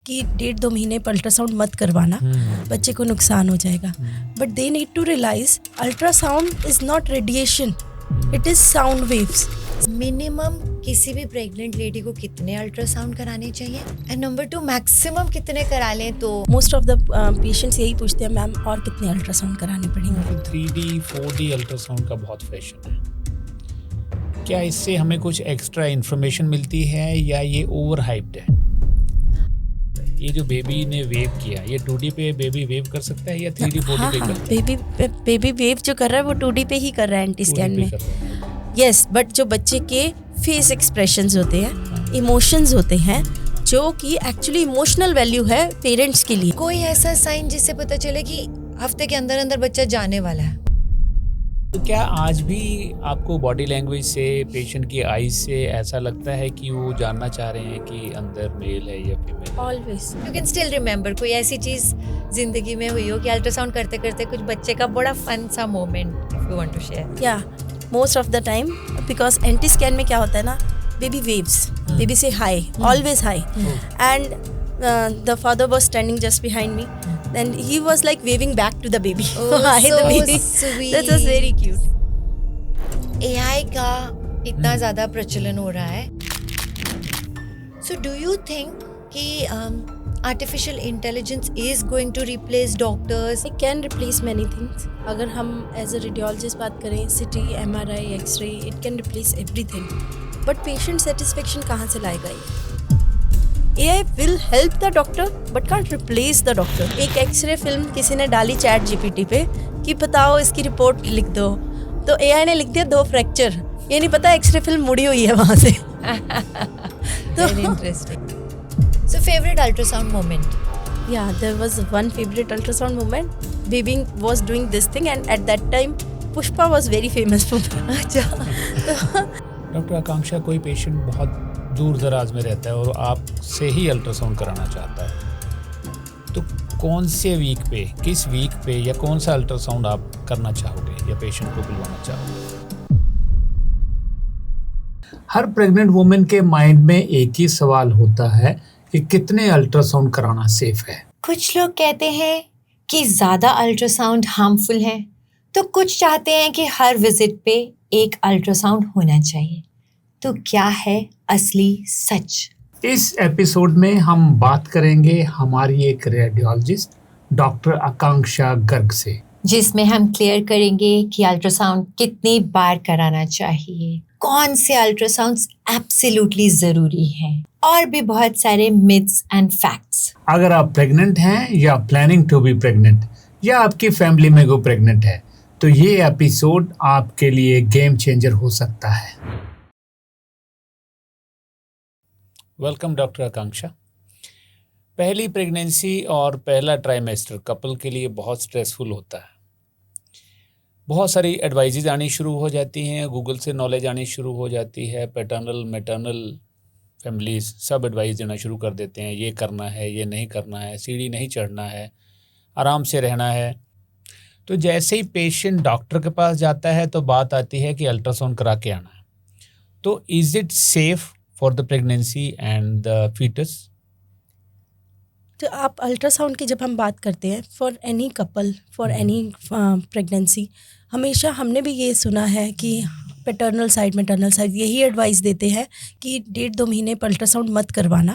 कि 1.5-2 महीने पर अल्ट्रासाउंड मत करवाना, बच्चे को नुकसान हो जाएगा. But they need to realise ultrasound is not radiation, it is sound waves. Minimum किसी भी प्रेग्नेंट लेडी को कितने अल्ट्रासाउंड कराने चाहिए, एंड नंबर 2 मैक्सिमम कितने करा लें? तो मोस्ट ऑफ द पेशेंट्स यही पूछते हैं, मैम और कितने अल्ट्रासाउंड कराने पड़ेंगे. 3D 4D अल्ट्रासाउंड का बहुत फैशन है. क्या इससे हमें कुछ एक्स्ट्रा इन्फॉर्मेशन मिलती है या ये ओवर हाइप्ड है? ये जो बेबी ने वेव किया, ये 2D पे बेबी वेव कर सकता है या 3D 4D पे कर सकता है? बेबी वेव जो कर रहा है वो 2D पे ही कर रहा है एंटी स्कैन में. यस, बट जो बच्चे के फेस एक्सप्रेशंस होते हैं, इमोशंस होते हैं, जो कि एक्चुअली इमोशनल वैल्यू है पेरेंट्स के लिए. कोई ऐसा साइन जिससे पता चले कि हफ्ते के अंदर अंदर बच्चा जाने वाला है? तो क्या आज भी आपको बॉडी लैंग्वेज से, पेशेंट की आईज से ऐसा लगता है कि वो जानना चाह रहे हैं कि अंदर मेल है या female? Always you can still remember कोई ऐसी चीज जिंदगी में हुई हो कि अल्ट्रासाउंड करते करते कुछ बच्चे का बड़ा फन सा moment, if you want to share? या most of the time, because anti scan में क्या होता है ना, बेबी वेव्स, बेबी से high, always high, and the father was standing just behind me, then he was like waving back to the baby. Hi, so the baby. sweet. That was very cute. AI का इतना ज़्यादा प्रचलन हो रहा है. So do you think कि artificial intelligence is going to replace doctors? It can replace many things. अगर हम as a radiologist बात करें, CT, MRI, X-ray, it can replace everything. But patient satisfaction कहाँ से लाएगा ये? AI will help the doctor but can't replace the doctor. एक x ray film किसी ने डाली चैट जीपीटी पे कि बताओ इसकी रिपोर्ट लिख दो, तो AI ने लिख दिया 2 फ्रैक्चर. ये नहीं पता एक्सरे फिल्म मुड़ी हुई है वहाँ से. Very interesting. So favorite ultrasound moment? Yeah, there was one favorite ultrasound moment. Baby was doing this thing and at that time Pushpa was very famous for that. अच्छा. Doctor आकांक्षा, कोई patient बहुत दूर दराज में रहता है और आपसे ही अल्ट्रासाउंड कराना चाहता है, तो कौन से वीक पे, किस वीक पे या कौन सा अल्ट्रासाउंड आप करना चाहोगे या पेशेंट को बुलवाना चाहोगे? हर प्रेग्नेंट वुमेन के माइंड में एक ही सवाल होता है कि कितने अल्ट्रासाउंड कराना सेफ है. कुछ लोग कहते हैं कि ज़्यादा अल्ट्रासाउंड हार्मफुल है, तो कुछ चाहते हैं कि हर विजिट पे एक अल्ट्रासाउंड होना चाहिए. तो क्या है असली सच? इस एपिसोड में हम बात करेंगे हमारी एक रेडियोलॉजिस्ट डॉक्टर आकांक्षा गर्ग से, जिसमें हम क्लियर करेंगे कि अल्ट्रासाउंड कितनी बार कराना चाहिए, कौन से अल्ट्रासाउंड्स एब्सोल्युटली जरूरी हैं, और भी बहुत सारे मिथ्स एंड फैक्ट्स. अगर आप प्रेग्नेंट हैं या प्लानिंग टू बी प्रेग्नेंट या आपकी फैमिली में कोई प्रेग्नेंट है, तो ये एपिसोड आपके लिए गेम चेंजर हो सकता है. वेलकम डॉक्टर आकांक्षा. पहली प्रेगनेंसी और पहला ट्राइमेस्टर कपल के लिए बहुत स्ट्रेसफुल होता है. बहुत सारी एडवाइजेज आनी शुरू हो जाती हैं, गूगल से नॉलेज आनी शुरू हो जाती है, पैटर्नल मैटर्नल फैमिलीज सब एडवाइस देना शुरू कर देते हैं, ये करना है, ये नहीं करना है, सीढ़ी नहीं चढ़ना है, आराम से रहना है. तो जैसे ही पेशेंट डॉक्टर के पास जाता है तो बात आती है कि अल्ट्रासाउंड करा के आना है. तो is it safe for the pregnancy and the foetus? तो आप अल्ट्रासाउंड की जब हम बात करते हैं, for any couple, for any pregnancy, हमेशा हमने भी ये सुना है कि पैटर्नल साइड मैटर्नल साइड यही एडवाइस देते हैं कि 1.5-2 महीने पर अल्ट्रासाउंड मत करवाना,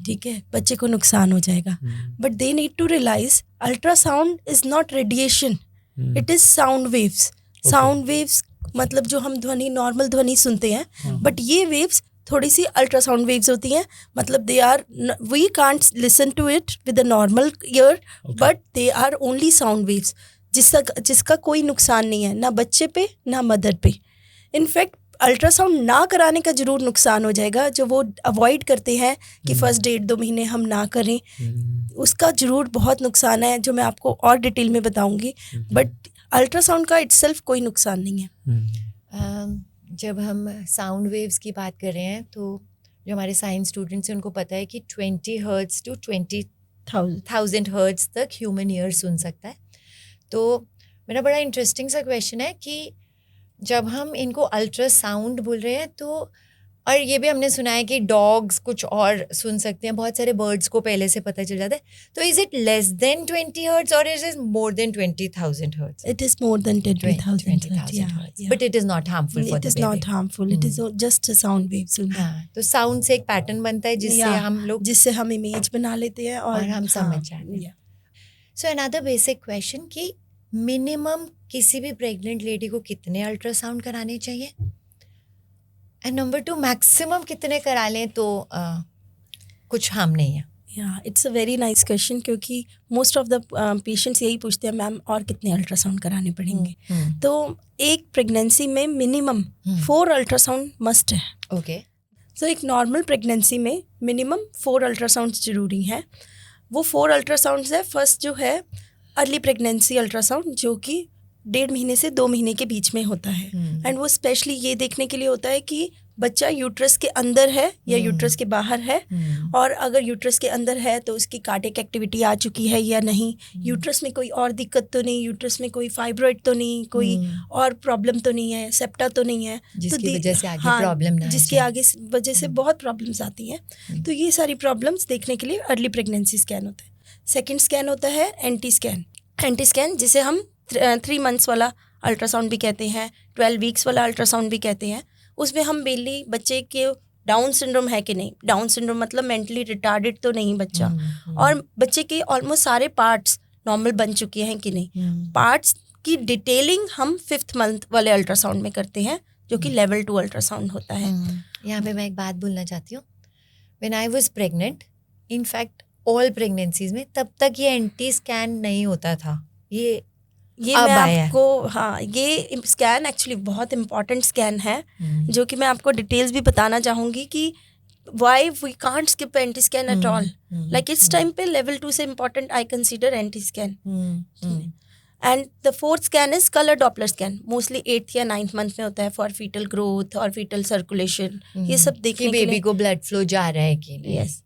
ठीक है, बच्चे को नुकसान हो जाएगा. But they need to realise ultrasound is not radiation, it is sound waves. Sound waves मतलब जो हम ध्वनि, नॉर्मल ध्वनि सुनते हैं, बट ये वेव्स थोड़ी सी अल्ट्रासाउंड वेव्स होती हैं. मतलब they are, we can't listen to it with a normal ear, but they are only sound waves, जिसका कोई नुकसान नहीं है, ना बच्चे पे ना मदर पे. इनफैक्ट अल्ट्रासाउंड ना कराने का जरूर नुकसान हो जाएगा, जो वो अवॉइड करते हैं कि फर्स्ट 1.5-2 महीने हम ना करें, उसका जरूर बहुत नुकसान है, जो मैं आपको और डिटेल में बताऊंगी. बट अल्ट्रासाउंड का इटसेल्फ कोई नुकसान नहीं है. जब हम साउंड वेव्स की बात कर रहे हैं, तो जो हमारे साइंस स्टूडेंट्स हैं उनको पता है कि 20 हर्ट्ज टू 20,000 हर्ट्ज तक ह्यूमन ईयर सुन सकता है. तो मेरा बड़ा इंटरेस्टिंग सा क्वेश्चन है कि जब हम इनको अल्ट्रासाउंड बोल रहे हैं, तो और ये भी हमने सुना है कि डॉग्स कुछ और सुन सकते हैं, बहुत सारे बर्ड्स को पहले से पता चल जाता है. तो is it less than 20 hertz और is it more than 20,000 hertz? It is more than 20,000 hertz. Yeah, yeah. But it is not harmful for It the is baby. not harmful. It is just a sound waves. only. हाँ, तो sound से एक pattern बनता है जिससे Yeah, हम लोग जिससे हम इमेज बना लेते हैं और हम समझ हाँ, जाते हैं. yeah. So another basic question कि मिनिमम किसी भी प्रेग्नेंट लेडी को कितने अल्ट्रासाउंड कराने चाहिए, एंड नंबर 2 मैक्सिमम कितने करा लें तो कुछ हार्म नहीं है? Yeah, it's a very nice question क्योंकि most of the patients यही पूछते हैं मैम और कितने अल्ट्रासाउंड कराने पड़ेंगे. तो एक प्रेगनेंसी में मिनिमम 4 अल्ट्रासाउंड मस्ट है. ओके. सो एक नॉर्मल प्रेगनेंसी में मिनिमम 4 अल्ट्रासाउंड ज़रूरी हैं. वो 4 अल्ट्रासाउंड्स है. फर्स्ट जो है अर्ली प्रेगनेंसी अल्ट्रासाउंड जो कि 1.5 महीने से 2 महीने के बीच में होता है. एंड वो स्पेशली ये देखने के लिए होता है कि बच्चा यूट्रस के अंदर है या यूट्रस के बाहर है, और अगर यूट्रस के अंदर है तो उसकी कार्डियक एक्टिविटी आ चुकी है या नहीं, यूट्रस में कोई और दिक्कत तो नहीं, यूट्रस में कोई फाइब्रॉइड तो नहीं, कोई और प्रॉब्लम तो नहीं है, सेप्टा तो नहीं है जिसकी वजह से आगे प्रॉब्लम ना जिसके आगे वजह से बहुत प्रॉब्लम्स आती हैं. तो ये सारी प्रॉब्लम्स देखने के लिए अर्ली प्रेगनेंसी स्कैन होता है. सेकेंड स्कैन होता है एंटी स्कैन जिसे हम 3 मंथ्स वाला अल्ट्रासाउंड भी कहते हैं, 12 वीक्स वाला अल्ट्रासाउंड भी कहते हैं. उसमें हम मेनली बच्चे के डाउन सिंड्रोम है कि नहीं, डाउन सिंड्रोम मतलब मेंटली रिटार्डेड तो नहीं बच्चा, और बच्चे के ऑलमोस्ट सारे पार्ट्स नॉर्मल बन चुके हैं कि नहीं. पार्ट्स की डिटेलिंग हम 5th मंथ वाले अल्ट्रासाउंड में करते हैं जो कि लेवल 2 अल्ट्रासाउंड होता है. यहाँ पे मैं एक बात बोलना चाहती हूँ. When I was pregnant, in fact all pregnancies में तब तक ये एंटी स्कैन नहीं होता था. ये मैं आपको ये स्कैन एक्चुअली बहुत इम्पॉर्टेंट स्कैन है जो कि मैं आपको डिटेल्स भी बताना चाहूँगी कि why we can't skip anti scan at all. Like इस टाइम पे लेवल 2 से important I consider anti scan. And the 4th scan is colour Doppler scan. Mostly 8th या 9th मंथ में होता है फॉर फीटल ग्रोथ और foetal circulation. ये सब देखने के लिए बेबी को ब्लड फ्लो जा रहा है कि नहीं. यस.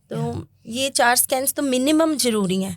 तो ये 4 स्कैन्स तो मिनिमम जरूरी हैं.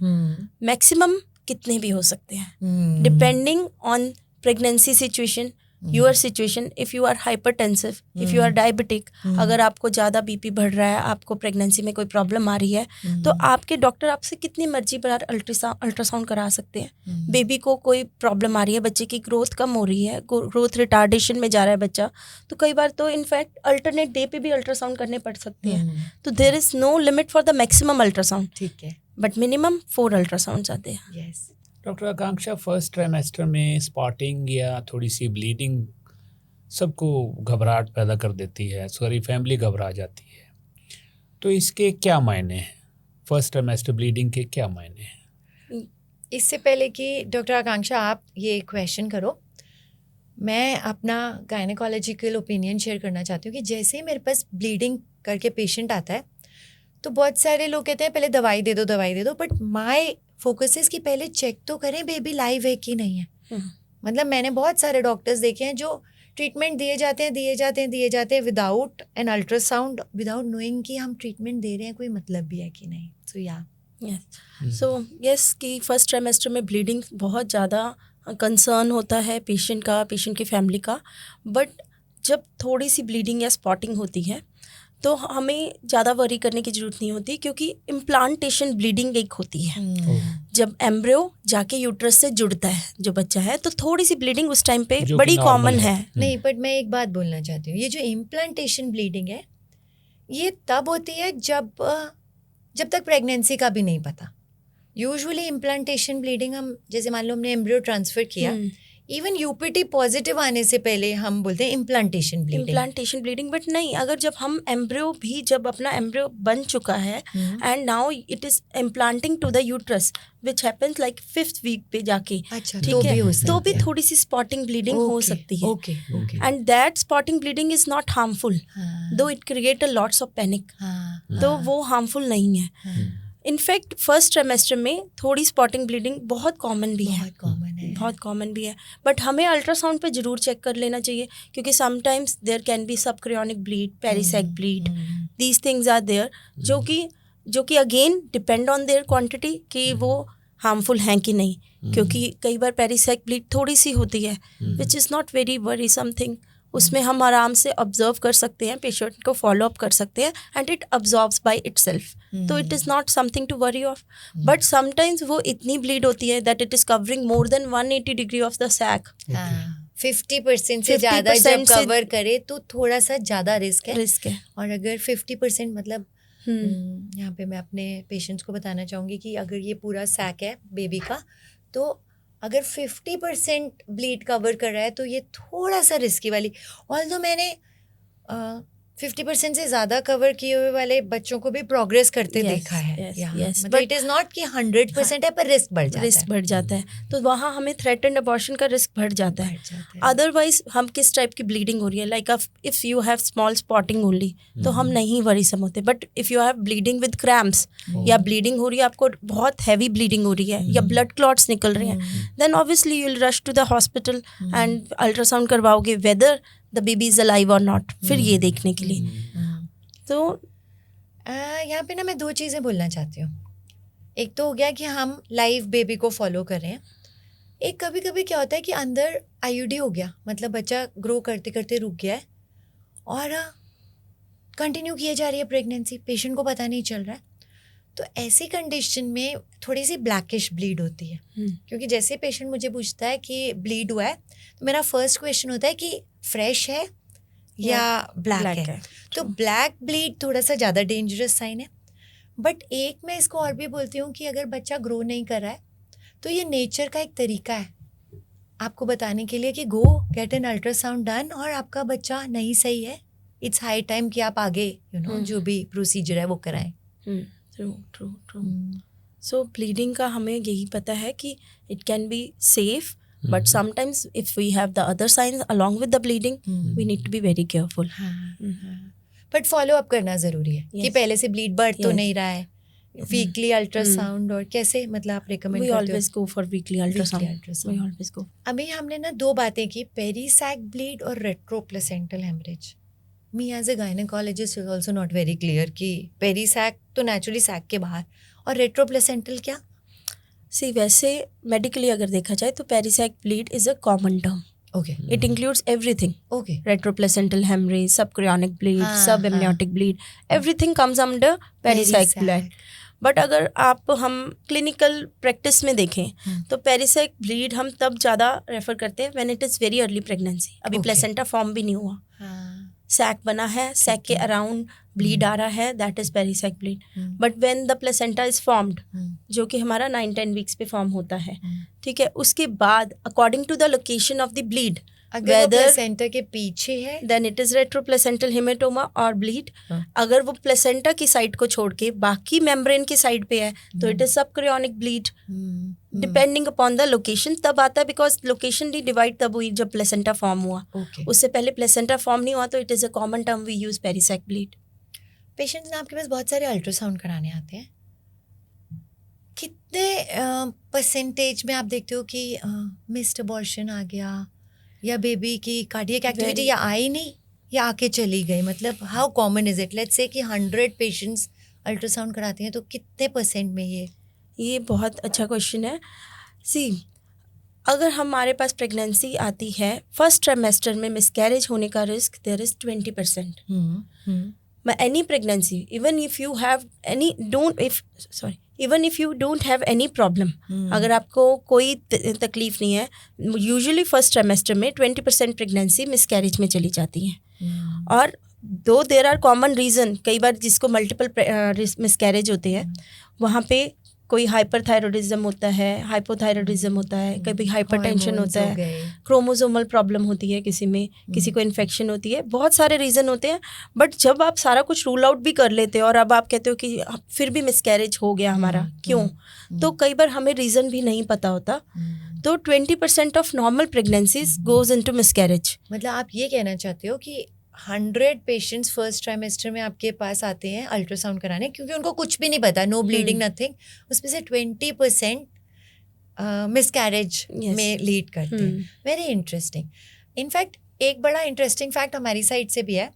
मैक्सिमम कितने भी हो सकते हैं depending on pregnancy situation, your situation. If you are hypertensive, if you are diabetic, अगर आपको ज़्यादा बीपी बढ़ रहा है, आपको प्रेगनेंसी में कोई प्रॉब्लम आ रही है, तो आपके डॉक्टर आपसे कितनी मर्जी बार अल्ट्रासाउंड करा सकते हैं. बेबी को कोई प्रॉब्लम आ रही है, बच्चे की ग्रोथ कम हो रही है, ग्रोथ रिटार्डेशन में जा रहा है बच्चा, तो कई बार तो इनफैक्ट अल्टरनेट डे पे भी अल्ट्रासाउंड करने पड़ सकते हैं. तो there is no limit for the maximum ultrasound. ठीक है. बट मिनिमम 4 अल्ट्रासाउंड आते हैं. Yes. Doctor Akanksha, first trimester में स्पॉटिंग या थोड़ी सी ब्लीडिंग सबको घबराहट पैदा कर देती है, सारी फैमिली घबरा जाती है. तो इसके क्या मायने हैं? फर्स्ट ट्राइमेस्टर ब्लीडिंग के क्या मायने हैं? इससे पहले कि डॉक्टर आकांक्षा आप ये क्वेश्चन करो, मैं अपना गायनेकोलॉजिकल ओपिनियन शेयर करना चाहती हूँ कि जैसे ही मेरे पास ब्लीडिंग करके पेशेंट आता है तो बहुत सारे लोग कहते हैं पहले दवाई दे दो, बट माय फोकस इज कि पहले चेक तो करें बेबी लाइव है कि नहीं है. मतलब मैंने बहुत सारे डॉक्टर्स देखे हैं जो ट्रीटमेंट दिए जाते हैं without an ultrasound, without knowing कि हम ट्रीटमेंट दे रहे हैं कोई मतलब भी है कि नहीं. सो यस कि फर्स्ट ट्राइमेस्टर में ब्लीडिंग बहुत ज़्यादा कंसर्न होता है पेशेंट का, पेशेंट की फैमिली का. बट जब थोड़ी सी ब्लीडिंग या स्पॉटिंग होती है तो हमें ज़्यादा वरी करने की ज़रूरत नहीं होती, क्योंकि इम्प्लांटेशन ब्लीडिंग एक होती है. जब एम्ब्रियो जाके यूट्रस से जुड़ता है जो बच्चा है, तो थोड़ी सी ब्लीडिंग उस टाइम पे बड़ी कॉमन है. नहीं, बट मैं एक बात बोलना चाहती हूँ, ये जो इम्प्लांटेशन ब्लीडिंग है ये तब होती है जब तक प्रेगनेंसी का भी नहीं पता. यूजुअली इम्प्लांटेशन ब्लीडिंग हम जैसे मान लो हमने एम्ब्रियो ट्रांसफ़र किया, इवन यूपीटी पॉजिटिव आने से पहले हम बोलते हैं इम्प्लांटेशन ब्लीडिंग. बट नहीं, अगर जब हम एम्ब्रियो भी जब अपना एम्ब्रियो बन चुका है and now it is implanting to the uterus which happens like 5th week पे जाके, ठीक है, तो भी थोड़ी सी स्पॉटिंग ब्लीडिंग हो सकती है. And that spotting bleeding is not harmful, though it create a lots of panic. तो वो हार्मफुल नहीं है. इनफैक्ट फर्स्ट ट्राइमेस्टर में थोड़ी स्पॉटिंग ब्लीडिंग बहुत कॉमन भी है. बट हमें अल्ट्रासाउंड पे ज़रूर चेक कर लेना चाहिए, क्योंकि sometimes there can be subchorionic bleed, perisac bleed, these things are there जो कि again depend on their quantity कि वो हार्मफुल हैं कि नहीं. क्योंकि कई बार पेरिसेक ब्लीड थोड़ी सी होती है which is not very worry something, उसमें हम आराम से ऑब्जर्व कर सकते हैं, पेशेंट को फॉलो अप कर सकते हैं and it absorbs by itself. तो it is not something to worry of. But sometimes वो इतनी ब्लीड होती है that it is covering more than 180 degree of the sac. 50% से ज़्यादा जब कवर करे तो थोड़ा सा ज़्यादा रिस्क है. और अगर 50% मतलब यहाँ पे मैं अपने पेशेंट्स को बताना चाहूँगी कि अगर ये पूरा सैक है बेबी का, तो अगर 50% ब्लीड कवर कर रहा है तो ये थोड़ा सा रिस्की वाली. ऑल्दो मैंने 50% से ज़्यादा कवर किए हुए वाले बच्चों को भी प्रोग्रेस करते देखा है. मतलब इट इज़ नॉट कि 100% है, पर रिस्क बढ़ जाता है. तो वहाँ हमें थ्रेटन्ड अबॉर्शन का रिस्क बढ़ जाता है. अदरवाइज हम किस टाइप की ब्लीडिंग हो रही है, like if you have small spotting only, तो हम नहीं वरीसम होते. But if you have bleeding with cramps, या ब्लीडिंग हो रही है, आपको बहुत हैवी ब्लीडिंग हो रही है, या ब्लड क्लॉट्स निकल रहे हैं, then obviously you will rush to the hospital and ultrasound करवाओगे whether the baby is alive और नॉट, फिर ये देखने के लिए. तो यहाँ पे ना मैं 2 चीज़ें बोलना चाहती हूँ. एक तो हो गया कि हम लाइव बेबी को फॉलो कर रहे हैं. एक कभी कभी क्या होता है कि अंदर आईयूडी हो गया, मतलब बच्चा ग्रो करते करते रुक गया है और कंटिन्यू किए जा रही है प्रेगनेंसी, पेशेंट को पता नहीं चल रहा है. तो ऐसी कंडीशन में थोड़ी सी ब्लैकिश ब्लीड होती है. क्योंकि जैसे पेशेंट मुझे पूछता है कि ब्लीड हुआ है, तो मेरा फर्स्ट क्वेश्चन होता है कि फ्रेश है या ब्लैक है. तो ब्लैक ब्लीड थोड़ा सा ज़्यादा डेंजरस साइन है. बट एक मैं इसको और भी बोलती हूँ कि अगर बच्चा ग्रो नहीं कर रहा है तो ये नेचर का एक तरीका है आपको बताने के लिए कि गो गेट एन अल्ट्रासाउंड डन, और आपका बच्चा नहीं सही है, इट्स हाई टाइम कि आप आगे जो भी प्रोसीजर है वो कराएं. ट्रू. सो ब्लीडिंग का हमें यही पता है कि it can be safe, but sometimes if we have the other signs along with the bleeding, we need to be very careful. But follow up करना ज़रूरी है कि पहले से ब्लीड बढ़ तो नहीं रहा है. वीकली अल्ट्रासाउंड और कैसे मतलब आप रिकमेंड करते हो? We always go for weekly ultrasound. We always go. अभी हमने ना 2 बातें की, पेरीसैक ब्लीड और retroplacental haemorrhage. Me as a gynaecologist is also not very clear कि पेरीसैक तो नेचुरली सैक के बाहर, और रेट्रोप्लेसेंटल क्या? सी वैसे मेडिकली अगर देखा जाए तो perisac bleed is a common term. Okay. It includes everything. Okay. Retroplacental hemorrhage, subchorionic bleed, subamniotic bleed, everything comes under perisac bleed. But अगर हम क्लिनिकल प्रैक्टिस में देखें तो पेरीसैक ब्लीड हम तब ज़्यादा रेफर करते हैं when it is very early pregnancy. अभी प्लेसेंटा फॉर्म भी नहीं हुआ, सैक बना है, सैक के अराउंड ब्लीड आ रहा है, that is perisac bleed. But when the placenta is formed, जो कि हमारा 9-10 वीक्स पे फॉर्म होता है, ठीक है, उसके बाद according to the location of the bleed, अगर प्लेसेंटा के पीछे है then it is retroplacental haematoma और ब्लीड. अगर वो प्लेसेंटा की साइड को छोड़ के बाकी मेम्ब्रेन की साइड पे है तो it is subchorionic bleed. Depending upon the location तब आता है, बिकॉज लोकेशन डिवाइड तब हुई जब प्लेसेंटा फॉर्म हुआ. उससे पहले प्लेसेंटा फॉर्म नहीं हुआ, तो it is a common term we use perisac bleed. Patients ना आपके पास बहुत सारे अल्ट्रासाउंड कराने आते हैं, कितने परसेंटेज में आप देखते हो कि मिस्ड अबॉर्शन आ गया, या बेबी की कार्डियक एक्टिविटी या आई नहीं या आके चली गई? मतलब how common is it? Let's say कि 100 पेशेंट्स अल्ट्रासाउंड कराते हैं तो कितने % में ये बहुत अच्छा क्वेश्चन है. सी अगर हमारे पास प्रेगनेंसी आती है, फर्स्ट ट्राइमेस्टर में मिसकैरेज होने का risk there is 20%. Any pregnancy, even if you have any problem, अगर आपको कोई तकलीफ नहीं है, यूजुअली फर्स्ट ट्राइमेस्टर में 20% प्रेगनेंसी मिसकैरेज में चली जाती हैं. और दो देयर आर कॉमन रीज़न, कई बार जिसको मल्टीपल मिसकैरेज होते हैं, वहाँ पे कोई हाइपरथायरॉयडिज्म होता है, हाइपोथायरॉयडिज्म होता है, कभी हाइपरटेंशन होता है, क्रोमोसोमल प्रॉब्लम होती है किसी में, किसी को इन्फेक्शन होती है, बहुत सारे रीज़न होते हैं. बट जब आप सारा कुछ रूल आउट भी कर लेते हो और अब आप कहते हो कि फिर भी मिसकैरेज हो गया हमारा, क्यों? तो कई बार हमें रीज़न भी नहीं पता होता. तो 20% of normal pregnancies goes into miscarriage. मतलब आप ये कहना चाहते हो कि 100 पेशेंट्स फर्स्ट ट्राइमेस्टर में आपके पास आते हैं अल्ट्रासाउंड कराने, क्योंकि उनको कुछ भी नहीं पता, नो ब्लीडिंग नथिंग, उसमें से 20% मिसकैरेज में लीड करते हैं. Very interesting. इनफैक्ट एक बड़ा इंटरेस्टिंग फैक्ट हमारी साइड से भी है.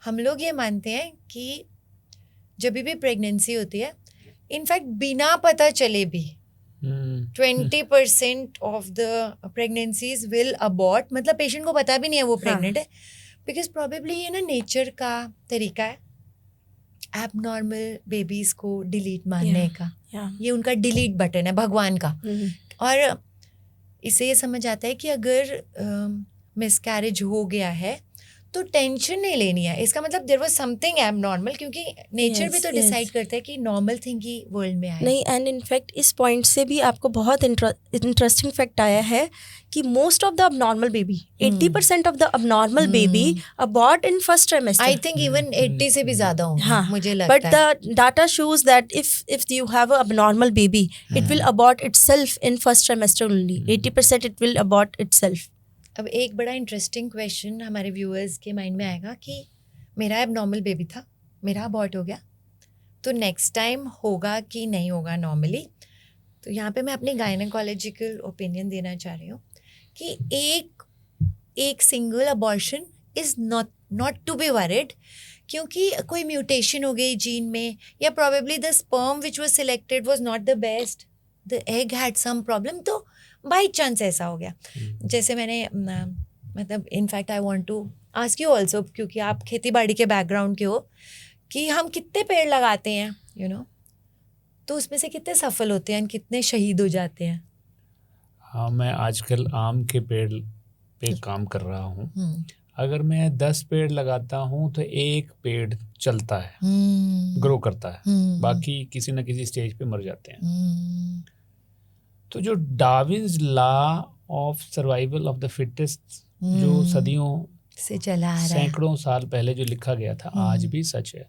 हम लोग ये मानते हैं कि जब भी प्रेगनेंसी होती है, इनफैक्ट बिना पता चले भी 20% of the pregnancies will abort, मतलब पेशेंट को पता भी नहीं है वो प्रेग्नेंट है, बिकॉज प्रॉबेबली ये ना नेचर का तरीका है एबनॉर्मल बेबीज को डिलीट मारने का, ये उनका डिलीट बटन है भगवान का। और इससे ये समझ आता है कि अगर मिसकैरेज हो गया है तो टेंशन नहीं लेनी है, इसका मतलब देयर वाज समथिंग एबनॉर्मल, क्योंकि नेचर भी तो डिसाइड करता है कि नॉर्मल थिंग ही वर्ल्ड में आए। नहीं, एंड इनफैक्ट इस पॉइंट से भी आपको बहुत इंटरेस्टिंग फैक्ट आया है कि most of the abnormal baby 80% of the abnormal baby abort in first trimester. I think even 80 से भी ज्यादा होगा, मुझे लगता है। But the data shows that if you have a abnormal baby it will abort itself in first trimester only. 80% it will abort itself. अब एक बड़ा इंटरेस्टिंग क्वेश्चन हमारे व्यूअर्स के माइंड में आएगा कि मेरा एबनॉर्मल बेबी था, मेरा अबॉर्ट हो गया, तो नेक्स्ट टाइम होगा कि नहीं होगा नॉर्मली। तो यहाँ पे मैं अपनी गायनेकोलॉजिकल ओपिनियन देना चाह रही हूँ कि एक single abortion is not to be worried, क्योंकि कोई म्यूटेशन हो गई जीन में, या probably the sperm which was selected was not the best, the egg had some problem, तो बाई चांस ऐसा हो गया। जैसे मैंने मतलब in fact I want to ask you also, क्योंकि आप खेती बाड़ी के बैकग्राउंड के हो, कि हम कितने पेड़ लगाते हैं यू नो, तो उसमें से कितने सफल होते हैं, कितने शहीद हो जाते हैं। हाँ, मैं आजकल आम के पेड़ पे काम कर रहा हूँ। अगर मैं 10 पेड़ लगाता हूँ तो एक पेड़ चलता है, ग्रो करता है, बाकी किसी न किसी स्टेज पे मर जाते हैं। तो जो Darwin's law of survival of the fittest जो सदियों से चला आ रहा है, सैकड़ों साल पहले जो लिखा गया था, आज भी सच है।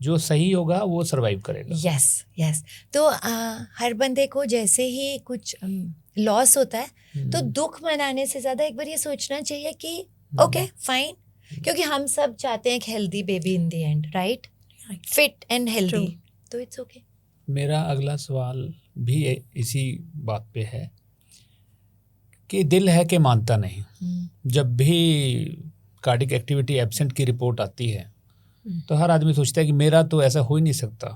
जो सही होगा वो सरवाइव करेगा। यस। तो हर बंदे को जैसे ही कुछ लॉस होता है तो दुख मनाने से ज़्यादा एक बार ये सोचना चाहिए कि ओके फाइन, क्योंकि हम सब चाहते हैं एक healthy baby in the end, right, fit and healthy, तो इट्स ओके। मेरा अगला सवाल भी इसी बात पे है कि दिल है कि मानता नहीं। जब भी कार्डिक एक्टिविटी एब्सेंट की रिपोर्ट आती है तो हर आदमी सोचता है कि मेरा तो ऐसा हो ही नहीं सकता,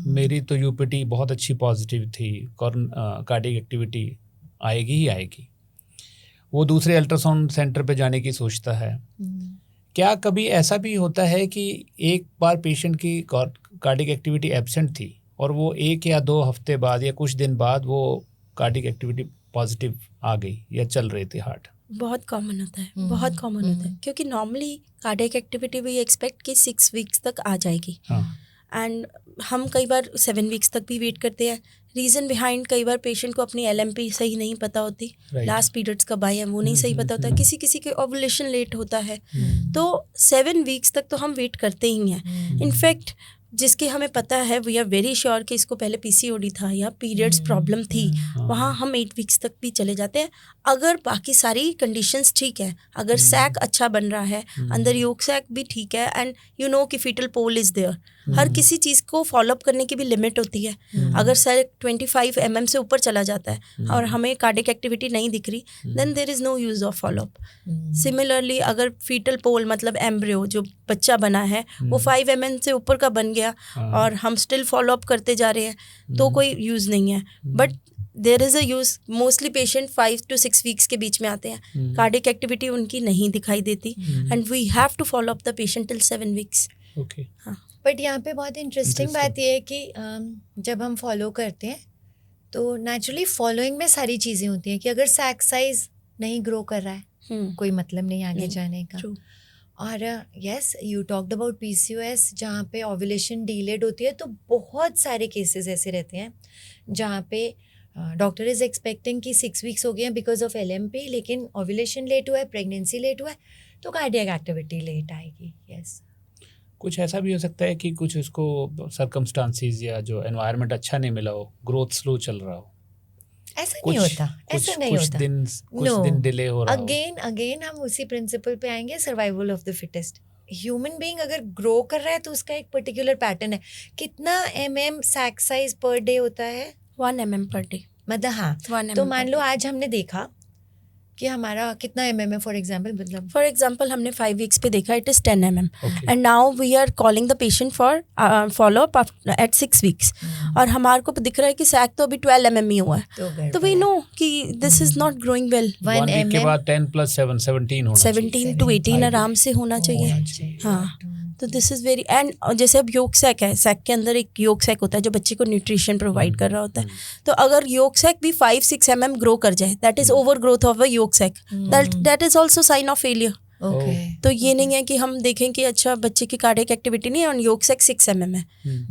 मेरी तो यूपीटी बहुत अच्छी पॉजिटिव थी, कार्डिक एक्टिविटी आएगी ही आएगी। वो दूसरे अल्ट्रासाउंड सेंटर पे जाने की सोचता है। क्या कभी ऐसा भी होता है कि एक बार पेशेंट की कार्डिक एक्टिविटी एब्सेंट थी और वो 1 या 2 हफ्ते बाद या कुछ दिन बाद वो कार्डिक एक्टिविटी पॉजिटिव आ गई या चल रहे थे हार्ट? बहुत कॉमन होता है, बहुत कॉमन होता है, क्योंकि normally cardiac activity we expect कि 6 वीक्स तक आ जाएगी, एंड हम कई बार 7 वीक्स तक भी वेट करते हैं। रीज़न बिहाइंड, कई बार पेशेंट को अपनी LMP सही नहीं पता होती, लास्ट पीरियड्स कब आए हैं वो नहीं सही पता होता, किसी के ओवुलेशन लेट होता है, तो 7 वीक्स तक तो हम वेट करते ही हैं। इनफैक्ट जिसके हमें पता है वी आर वेरी श्योर कि इसको पहले PCOD था या पीरियड्स प्रॉब्लम थी, वहाँ हम 8 वीक्स तक भी चले जाते हैं अगर बाकी सारी कंडीशंस ठीक है, अगर सैक अच्छा बन रहा है, अंदर योग सैक भी ठीक है, एंड यू नो कि फीटल पोल इज़ देयर। हर किसी चीज़ को फॉलोअप करने की भी लिमिट होती है। अगर सैक 25 mm से ऊपर चला जाता है और हमें कार्डिक एक्टिविटी नहीं दिख रही, then there is no use of follow up. Similarly अगर फीटल पोल मतलब एम्ब्रियो जो बच्चा बना है वो 5 mm से ऊपर का बन गया और हम स्टिल फॉलोअप करते जा रहे हैं, तो कोई यूज़ नहीं है। But there is a use. Mostly patient 5 to 6 weeks के बीच में आते हैं, कार्डिक एक्टिविटी उनकी नहीं दिखाई देती, and we have to follow up the patient till 7 weeks. Okay. हाँ, बट यहाँ पे बहुत इंटरेस्टिंग बात ये है कि जब हम फॉलो करते हैं तो नेचुरली फॉलोइंग में सारी चीज़ें होती हैं कि अगर सैक साइज नहीं ग्रो कर रहा है कोई मतलब नहीं आगे जाने का। और yes, you talked about PCOS जहाँ पे ओव्यूलेशन डिलेड होती है, तो बहुत सारे केसेस ऐसे रहते हैं जहाँ पे डॉक्टर इज़ एक्सपेक्टिंग कि 6 वीक्स हो गए हैं बिकॉज ऑफ LMP, लेकिन ओव्यूलेशन लेट हुआ है, प्रेगनेंसी लेट हुआ है, तो कार्डियक एक्टिविटी लेट आएगी। यस, कुछ ऐसा भी हो सकता है कि कुछ उसको सर्कमस्टांसिस या जो एनवायरनमेंट अच्छा नहीं मिला हो, ग्रोथ स्लो चल रहा हो, ऐसा नहीं होता, ऐसा नहीं होता। कुछ दिन डिले हो रहा हो। अगेन हम उसी प्रिंसिपल पे आएंगे, survival of the fittest. Human being अगर ग्रो कर रहा है तो उसका एक पर्टिकुलर पैटर्न है। कितना mm sac size per day होता है? 1 mm पर डे, मतलब हाँ, 1 mm तो मान लो आज हमने देखा कि हमारा कितना mm है फॉर एग्जांपल, मतलब फॉर एग्जाम्पल हमने 5 वीक्स पे देखा it is 10 mm Okay. And now we are calling the patient for follow up at 6 weeks और हमारे को दिख रहा है कि सैक तो अभी 12 mm ही हुआ है, तो वी नो कि this is not growing well. 1 1 week के mm बाद 10 + 7 17 होना 17 to 18 आराम से होना चाहिए. हाँ, तो दिस इज़ वेरी एंड जैसे अब योग सैक है, सैक के अंदर एक योग सैक होता है जो बच्चे को न्यूट्रिशन प्रोवाइड कर रहा होता है. तो अगर योग सैक भी 5-6 mm ग्रो कर जाए that is over growth of a yolk sac, that is also sign of failure. Okay. तो ये नहीं है कि हम देखें कि अच्छा बच्चे की कार्डियक एक्टिविटी नहीं है और योग सैक 6 mm है,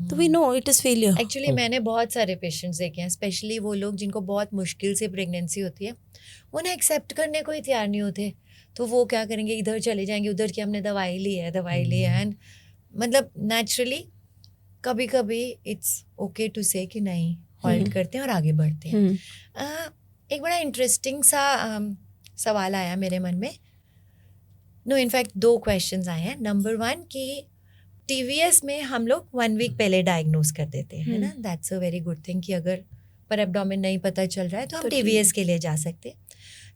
तो we know it is failure. Actually मैंने बहुत सारे पेशेंट्स देखे हैं, स्पेशली वो लोग जिनको बहुत मुश्किल से प्रेगनेंसी होती है, उन्हें एक्सेप्ट करने को ही तैयार नहीं होते. तो वो क्या करेंगे, इधर चले जाएंगे, उधर की हमने दवाई ली है एंड मतलब नेचुरली कभी कभी इट्स ओके टू से कि नहीं, हॉल्ट करते हैं और आगे बढ़ते हैं. एक बड़ा इंटरेस्टिंग सा सवाल आया मेरे मन में. नो, इनफैक्ट 2 क्वेश्चंस आए हैं. नंबर 1 कि TVS में हम लोग 1 वीक पहले डायग्नोज कर देते हैं, है ना. That's a very good thing कि अगर पर एब्डोमेन नहीं पता चल रहा है तो हम TVS के लिए जा सकते हैं.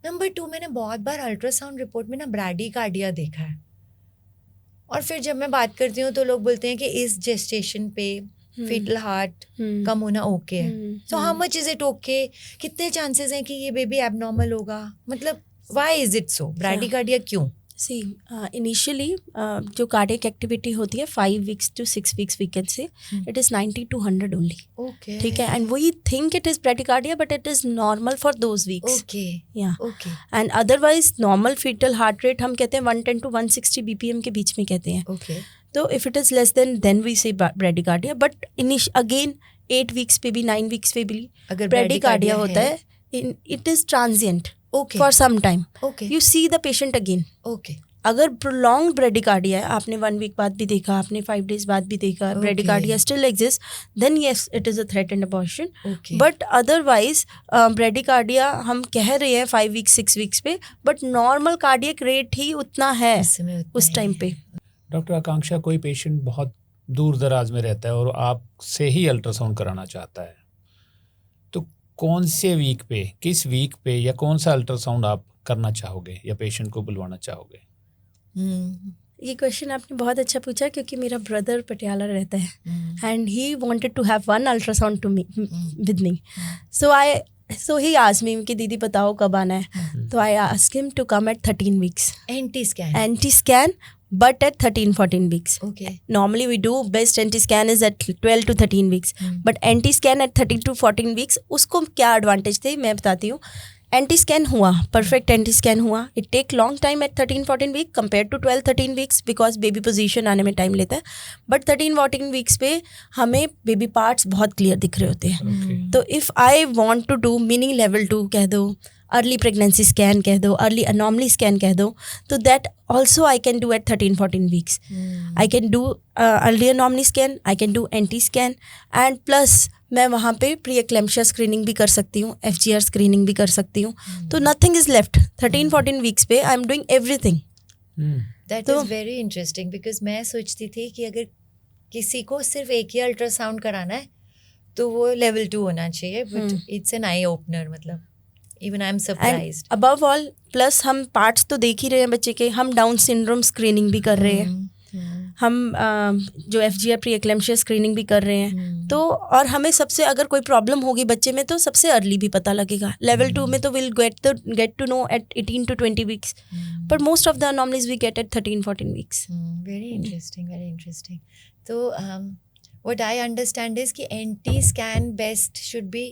नंबर 2, मैंने बहुत बार अल्ट्रासाउंड रिपोर्ट में ना ब्रैडीकार्डिया देखा है, और फिर जब मैं बात करती हूँ तो लोग बोलते हैं कि इस जेस्टेशन पे फीटल हार्ट कम होना ओके है. So how much is it okay, कितने चांसेस हैं कि ये बेबी एबनॉर्मल होगा, मतलब why is it so, bradycardia क्यों? सी इनिशियली जो कार्डियक एक्टिविटी होती है 5 weeks to 6 weeks we can say it is 90 to 100 only. Okay. ठीक है, and we think it is bradycardia but it is normal for those weeks. Okay. Yeah okay. And otherwise normal fetal heart rate हम कहते हैं 110 to 160 BPM के बीच में कहते हैं. ओके. तो if it is less than we say bradycardia. But again 8 weeks पे भी 9 weeks पे भी अगर ब्रैडीकार्डिया होता है, it is transient okay. For some time. Okay. You see the patient again. Okay. अगर प्रोलॉन्ग ब्रेडिकार्डिया है, आपने 1 वीक बाद भी देखा, आपने 5 days बाद भी देखा, Okay. Bradycardia still exist, then yes it is a threatened abortion. Okay. But otherwise bradycardia हम कह रहे हैं 5 weeks 6 weeks पे, बट नॉर्मल कार्डियक रेट ही उतना है उस टाइम पे. डॉक्टर आकांक्षा, कोई पेशेंट बहुत दूर दराज में रहता है और आपसे ही अल्ट्रासाउंड कराना चाहता है, तो कौन से वीक पे, किस वीक पे या कौन सा अल्ट्रासाउंड आप करना चाहोगे या पेशेंट को बुलवाना चाहोगे? ये क्वेश्चन आपने बहुत अच्छा पूछा क्योंकि मेरा ब्रदर पटियाला रहता है and he wanted to have 1 ultrasound to me with me. So he asked me कि दीदी बताओ कब आना है. तो I asked him to come at 13 weeks. Anti scan but at 13-14 weeks. Okay. Normally we do best anti scan is at 12 to 13 weeks. But anti scan at 13 to 14 weeks, उसको क्या advantage थे मैं बताती हूँ. एंटी स्कैन हुआ, perfect anti scan हुआ, it take long time at 13-14 week compare to 12-13 weeks because baby position आने में टाइम लेता है. बट 13-14 weeks पे हमें बेबी पार्ट्स बहुत क्लियर दिख रहे होते हैं. तो if I want to do mini level 2 कह दो, अर्ली प्रेगनेंसी स्कैन कह दो, अर्ली अनॉमली स्कैन कह दो, तो that also I can do at 13-14 weeks. I can do early anomaly scan, I can do anti scan and plus मैं वहाँ पे प्री एक्लेम्पशिया स्क्रीनिंग भी कर सकती हूँ, FGR स्क्रीनिंग भी कर सकती हूँ. तो नथिंग इज लेफ्ट. 13-14 weeks पे I am doing everything. That is very interesting because मैं सोचती थी कि अगर किसी को सिर्फ एक ही अल्ट्रासाउंड कराना है तो वो लेवल 2 होना चाहिए, but it's an eye opener. मतलब even I am surprised. Above all plus हम पार्ट्स तो देख ही रहे हैं बच्चे के, हम डाउन सिंड्रोम स्क्रीनिंग भी कर रहे हैं, हम जो FGR प्री एक्लेम्पशिया स्क्रीनिंग भी कर रहे हैं. तो और हमें सबसे अगर कोई प्रॉब्लम होगी बच्चे में तो सबसे अर्ली भी पता लगेगा. लेवल 2 में तो will get to know at 18 to 20 weeks, but most of the anomalies we get at 13-14 weeks. Very interesting. तो व्हाट आई अंडरस्टैंड इज कि anti scan best should be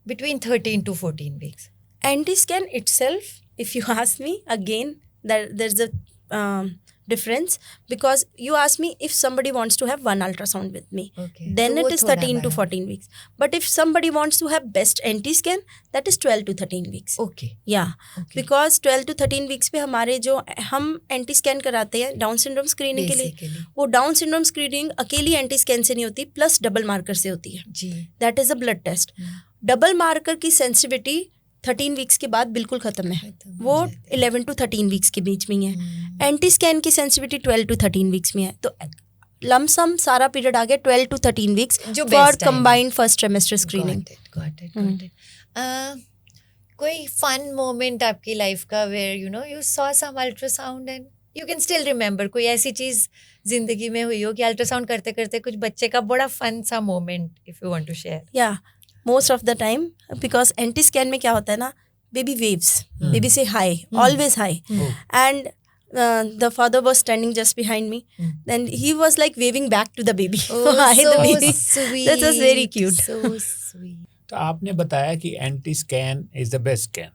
between 13 to 14 weeks. Anti scan itself, if you ask me, again there's a difference because you ask me if somebody wants to have 1 ultrasound with me, Okay. then तो it वो is थोड़ा 13 to बड़ा. 14 weeks. But if somebody wants to have best anti scan, that is 12 to 13 weeks. Okay. Yeah, Okay. because 12 to 13 weeks पे हमारे जो हम anti scan कराते हैं डाउन सिंड्रोम स्क्रीनिंग के लिए, Basically. वो डाउन सिंड्रोम स्क्रीनिंग अकेली एंटी स्कैन से नहीं होती, प्लस डबल मार्कर से होती है. जी. That is a blood test. Double marker की सेंसिटिविटी 13 weeks के बाद बिल्कुल ख़त्म है, वो 11 to 13 weeks के बीच में ही है. एंटी स्कैन की सेंसिटिविटी 12 to 13 weeks में है. तो लमसम सारा पीरियड आ गया 12 to 13 weeks जो for best time. Combined first trimester screening. Got it. कोई फन मोमेंट आपकी लाइफ का where you know you saw some ultrasound and you can still remember, कोई ऐसी चीज जिंदगी में हुई हो कि अल्ट्रासाउंड करते करते कुछ बच्चे का बड़ा फन सा moment, if you want to share? या most of the time, because anti scan में क्या होता है ना, बेबी वेव्स, बेबी से high, always high, and the father was standing just behind me, then he was like waving back to the baby. Hi, the baby. sweet. That was very cute. So sweet. तो आपने बताया कि anti scan is the best scan,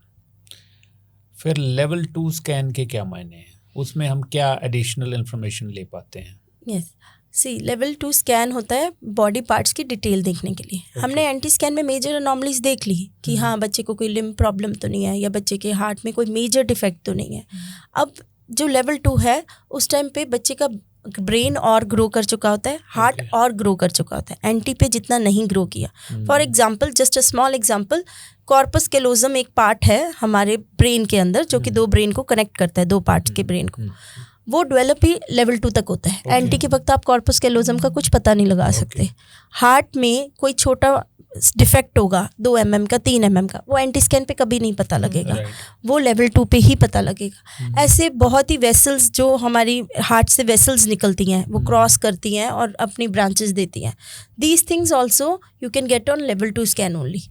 फिर level 2 scan के क्या मायने हैं, उसमें हम क्या एडिशनल इंफॉर्मेशन ले पाते हैं? Yes. सी लेवल 2 स्कैन होता है बॉडी पार्ट्स की डिटेल देखने के लिए. हमने एंटी स्कैन में मेजर अनॉमलीज देख ली कि हाँ बच्चे को कोई लिम्ब प्रॉब्लम तो नहीं है, या बच्चे के हार्ट में कोई मेजर डिफेक्ट तो नहीं है. अब जो लेवल 2 है उस टाइम पे बच्चे का ब्रेन और ग्रो कर चुका होता है, हार्ट और ग्रो कर चुका होता है, एंटी पे जितना नहीं ग्रो किया. For example, just a small example, corpus callosum एक पार्ट है हमारे ब्रेन के अंदर जो कि 2 ब्रेन को कनेक्ट करता है, 2 पार्ट्स के ब्रेन को. वो डेवलप ही लेवल 2 तक होता है. एंटी के वक्त आप कॉर्पस कैलोजम का कुछ पता नहीं लगा सकते. हार्ट में कोई छोटा डिफेक्ट होगा 2 mm का, 3 mm का, वो एंटी स्कैन पे कभी नहीं पता लगेगा, वो लेवल 2 पे ही पता लगेगा. ऐसे बहुत ही वेसल्स जो हमारी हार्ट से वेसल्स निकलती हैं वो क्रॉस करती हैं और अपनी ब्रांचेस देती हैं. These things also you can get on level 2 scan only.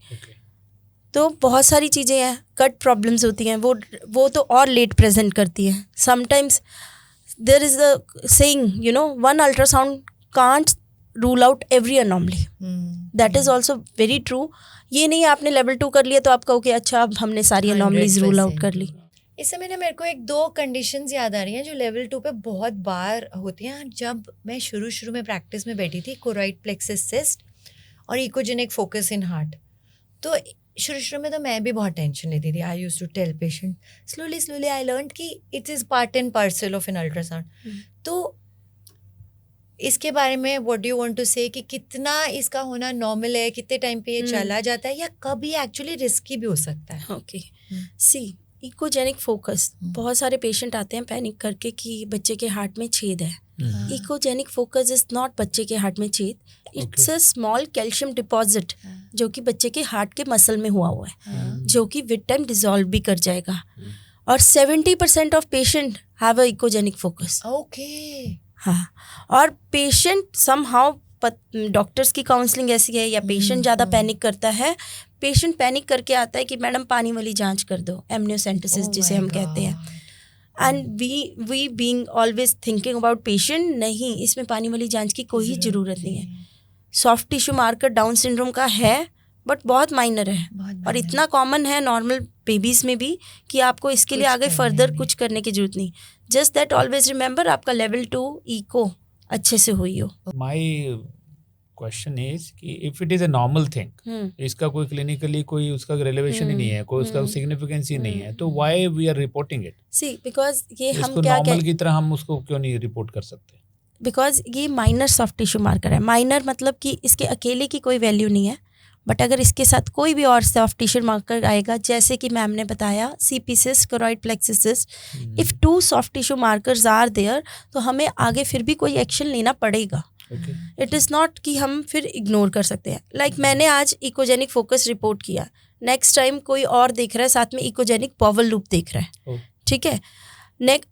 तो बहुत सारी चीज़ें हैं. कट प्रॉब्लम्स होती हैं, वो तो और लेट प्रेजेंट करती हैं. Sometimes there is the saying, you know, one ultrasound can't rule out every anomaly. That is also very true. ये नहीं आपने लेवल 2 कर लिया तो आप कहो कि अच्छा अब हमने सारी अनॉमलीज रूल आउट कर ली. इस समय ना मेरे को 1-2 कंडीशंस याद आ रही हैं जो लेवल 2 पे बहुत बार होती हैं. जब मैं शुरू में प्रैक्टिस में बैठी थी, कोरॉइड प्लेक्सस सिस्ट और इकोजेनिक फोकस इन हार्ट, तो शुरू में तो मैं भी बहुत टेंशन लेती थी. I used to tell patient, slowly I learned कि it is part and parcel of an ultrasound. तो इसके बारे में what do you want to say कि कितना इसका होना नॉर्मल है, कितने टाइम पे ये चला जाता है, या कभी एक्चुअली रिस्की भी हो सकता है? ओके, सी इकोजेनिक फोकस, बहुत सारे पेशेंट आते हैं पैनिक करके कि बच्चे के हार्ट में छेद है. इकोजेनिक फोकस इज नॉट बच्चे के हार्ट में छेद, it's a small calcium deposit जो कि बच्चे के हार्ट के मसल में हुआ है, जो कि विद टाइम डिसॉल्व भी कर जाएगा. और 70% of patient have a echogenic focus. Okay. हाँ, और पेशेंट समहाउ, डॉक्टर्स की काउंसलिंग ऐसी है या पेशेंट ज़्यादा पैनिक करता है. पेशेंट पैनिक करके आता है कि मैडम पानी वाली जांच कर दो, एमनियोसेंटेसिस जिसे हम कहते हैं. And we being always thinking about patient, नहीं, इसमें पानी वाली जांच की कोई ज़रूरत नहीं है. Soft tissue marker down syndrome का है बट बहुत माइनर है, और इतना कॉमन है नॉर्मल बेबीज़ में भी कि आपको इसके लिए आगे फर्दर कुछ करने की जरूरत नहीं. जस्ट दैट ऑलवेज रिमेंबर आपका लेवल 2 इको अच्छे से हुई हो. माय क्वेश्चन इज कि if it is a normal thing, इसका कोई क्लिनिकली कोई उसका रिलेवेशन ही नहीं है, कोई उसका सिग्निफिकेंस ही नहीं है, तो why we are reporting it? See because ये हम इसको क्या नॉर्मल की तरह हम उसको क्यों नहीं रिपोर्ट कर सकते? बिकॉज ये माइनर सॉफ्ट टिश्यू मार्कर है. माइनर मतलब कि इसके अकेले की कोई वैल्यू नहीं है, बट अगर इसके साथ कोई भी और सॉफ्ट टिश्यू मार्कर आएगा, जैसे कि मैम ने बताया CP cyst, choroid plexus cyst, if 2 soft tissue markers are there, तो हमें आगे फिर भी कोई एक्शन लेना पड़ेगा. इट इज़ नॉट कि हम फिर इग्नोर कर सकते हैं. लाइक मैंने आज इकोजेनिक फोकस रिपोर्ट किया, नेक्स्ट टाइम कोई और देख रहा है साथ में इकोजेनिक बॉवल लूप देख रहा है, ठीक है,